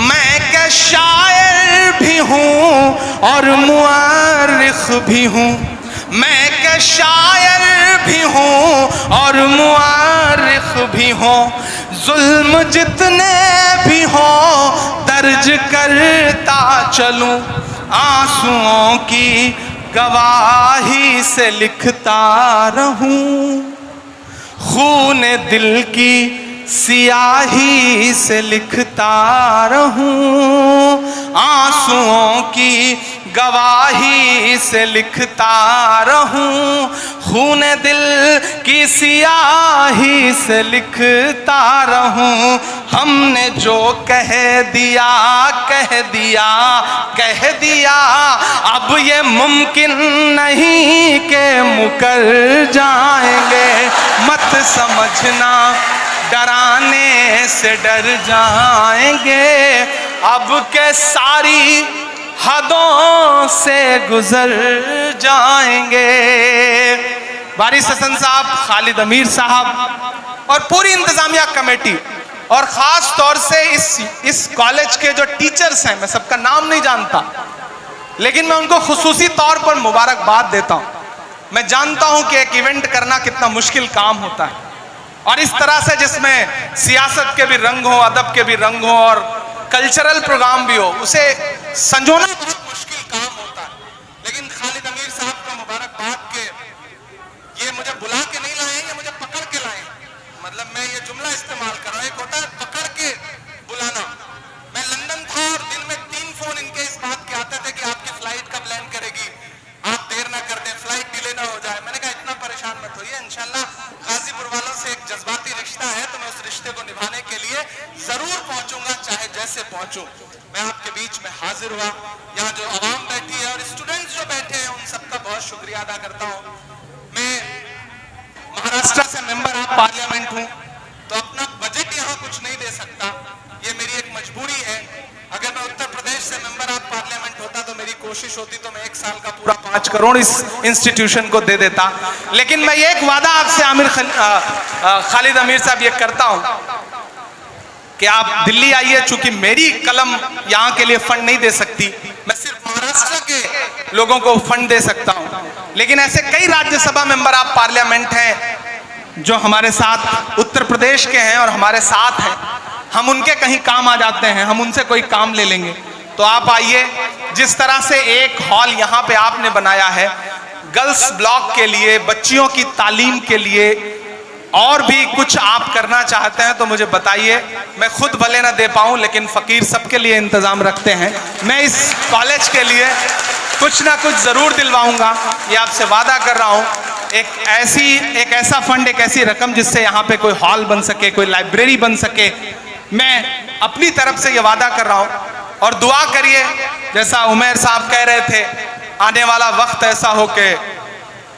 मैं क्या शायर भी हूँ और मुअर्रिख भी हूँ, मैं क्या शायर भी हूँ और मुअर्रिख भी हूँ, जुल्म जितने भी हों दर्ज करता चलूं, आंसुओं की गवाही से लिखता रहूं, खून दिल की सियाही से लिखता रहूं, आंसुओं की गवाही से लिखता रहूं, खून दिल की सियाही से लिखता रहूं। हमने जो कह दिया कह दिया कह दिया, अब ये मुमकिन नहीं कि मुकर जाएंगे। मत समझना डराने से डर जाएंगे, अब के सारी हदों से गुजर जाएंगे। वारिस हसन साहब, खालिद अमीर साहब और पूरी इंतजामिया कमेटी और ख़ास तौर से इस कॉलेज के जो टीचर्स हैं, मैं सबका नाम नहीं जानता लेकिन मैं उनको खुसूसी तौर पर मुबारकबाद देता हूँ। मैं जानता हूँ कि एक इवेंट करना कितना मुश्किल काम होता है और इस तरह से जिसमें सियासत के भी रंग हो, अदब के भी रंग हो और कल्चरल प्रोग्राम भी हो, उसे संजोना बहुत मुश्किल काम होता है। लेकिन खालिद अमीर साहब को मुबारकबाद के ये मुझे बुला के नहीं लाए, ये मुझे पकड़ के लाए। मतलब मैं ये जुमला इस्तेमाल कर रहा हूँ, एक होता है पकड़ के बुलाना। मैं लंदन था और दिन में 3 फोन इनके इस बात के आते थे कि आपकी फ्लाइट कब लैंड करेगी, आप देर ना कर दें, फ्लाइट डिले ना हो जाए। मैंने कहा इतना परेशान मत होइए, इंशाल्लाह गाजीपुर वालों से एक जज्बाती रिश्ता है तो मैं उस रिश्ते को निभाने के लिए जरूर पहुंचूंगा, चाहे जैसे पहुंचूं। मैं आपके बीच में हाजिर हुआ, यहाँ जो आवाम बैठी है और स्टूडेंट्स जो बैठे हैं उन सबका बहुत शुक्रिया अदा करता हूँ। मैं महाराष्ट्र से मेंबर ऑफ पार्लियामेंट हूँ तो अपना बजट यहाँ कुछ नहीं दे सकता, ये मेरी एक मजबूरी है। अगर मैं उत्तर प्रदेश से मेंबर ऑफ पार्लियामेंट होता तो मेरी कोशिश होती तो मैं 1 साल का पूरा 5 करोड़ इस इंस्टीट्यूशन को दे देता। लेकिन मैं ये एक वादा आपसे खालिद अमीर साहब ये करता हूँ कि आप दिल्ली आइए, चूंकि मेरी कलम यहाँ के लिए फंड नहीं दे सकती, मैं सिर्फ महाराष्ट्र के लोगों को फंड दे सकता हूँ। लेकिन ऐसे कई राज्यसभा मेंबर ऑफ पार्लियामेंट हैं जो हमारे साथ उत्तर प्रदेश के हैं और हमारे साथ हैं, हम उनके कहीं काम आ जाते हैं, हम उनसे कोई काम ले लेंगे। तो आप आइए, जिस तरह से एक हॉल यहाँ पे आपने बनाया है गर्ल्स ब्लॉक के लिए, बच्चियों की तालीम के लिए, और भी कुछ आप करना चाहते हैं तो मुझे बताइए। मैं खुद भले ना दे पाऊं लेकिन फकीर सबके लिए इंतजाम रखते हैं। मैं इस कॉलेज के लिए कुछ ना कुछ जरूर दिलवाऊंगा, ये आपसे वादा कर रहा हूं। एक ऐसा फंड, एक ऐसी रकम जिससे यहाँ पे कोई हॉल बन सके, कोई लाइब्रेरी बन सके, मैं अपनी तरफ से ये वादा कर रहा हूं। और दुआ करिए, जैसा उमर साहब कह रहे थे, आने वाला वक्त ऐसा हो के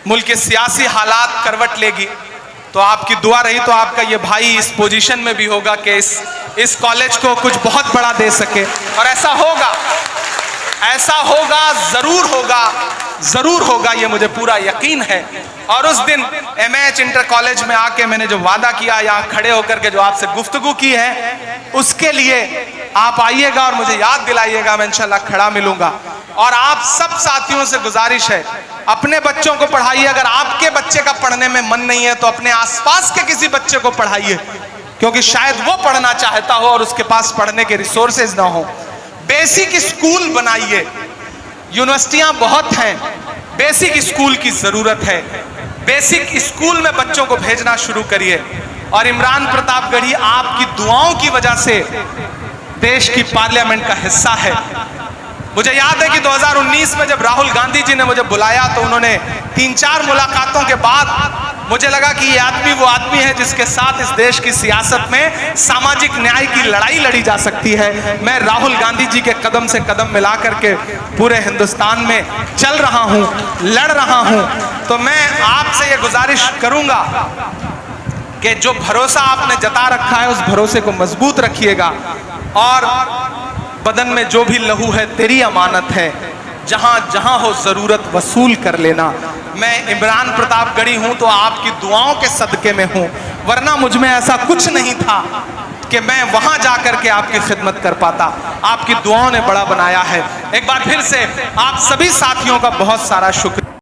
मुल्क के सियासी हालात करवट लेगी, तो आपकी दुआ रही तो आपका ये भाई इस पोजीशन में भी होगा कि इस कॉलेज को कुछ बहुत बड़ा दे सके। और ऐसा होगा, जरूर होगा, ये मुझे पूरा यकीन है। और उस दिन MH इंटर कॉलेज में आके मैंने जो वादा किया, यहाँ खड़े होकर के जो आपसे गुफ्तगू की है, उसके लिए आप आइएगा और मुझे याद दिलाइएगा, मैं इंशाल्लाह खड़ा मिलूंगा। और आप सब साथियों से गुजारिश है, अपने बच्चों को पढ़ाइए। अगर आपके बच्चे का पढ़ने में मन नहीं है तो अपने आसपास के किसी बच्चे को पढ़ाइए, क्योंकि शायद वो पढ़ना चाहता हो और उसके पास पढ़ने के रिसोर्सेज ना हो। बेसिक स्कूल बनाइए, यूनिवर्सिटियां बहुत हैं, बेसिक स्कूल की जरूरत है। बेसिक स्कूल में बच्चों को भेजना शुरू करिए। और इमरान प्रतापगढ़ी आपकी दुआओं की वजह से देश की पार्लियामेंट का हिस्सा है। मुझे याद है कि 2019 में जब राहुल गांधी जी ने मुझे बुलाया तो उन्होंने 3-4 मुलाकातों के बाद मुझे लगा कि ये आदमी वो आदमी है जिसके साथ इस देश की सियासत में सामाजिक न्याय की लड़ाई लड़ी जा सकती है। मैं राहुल गांधी जी के कदम से कदम मिला करके पूरे हिंदुस्तान में चल रहा हूं, लड़ रहा हूं। तो मैं आपसे ये गुजारिश करूंगा कि जो भरोसा आपने जता रखा है उस भरोसे को मजबूत रखिएगा। और बदन में जो भी लहू है तेरी अमानत है, जहां जहां हो जरूरत वसूल कर लेना। मैं इमरान प्रतापगढ़ी हूं तो आपकी दुआओं के सदके में हूं, वरना मुझ में ऐसा कुछ नहीं था कि मैं वहां जाकर के आपकी खिदमत कर पाता। आपकी दुआओं ने बड़ा बनाया है। एक बार फिर से आप सभी साथियों का बहुत सारा शुक्रिया।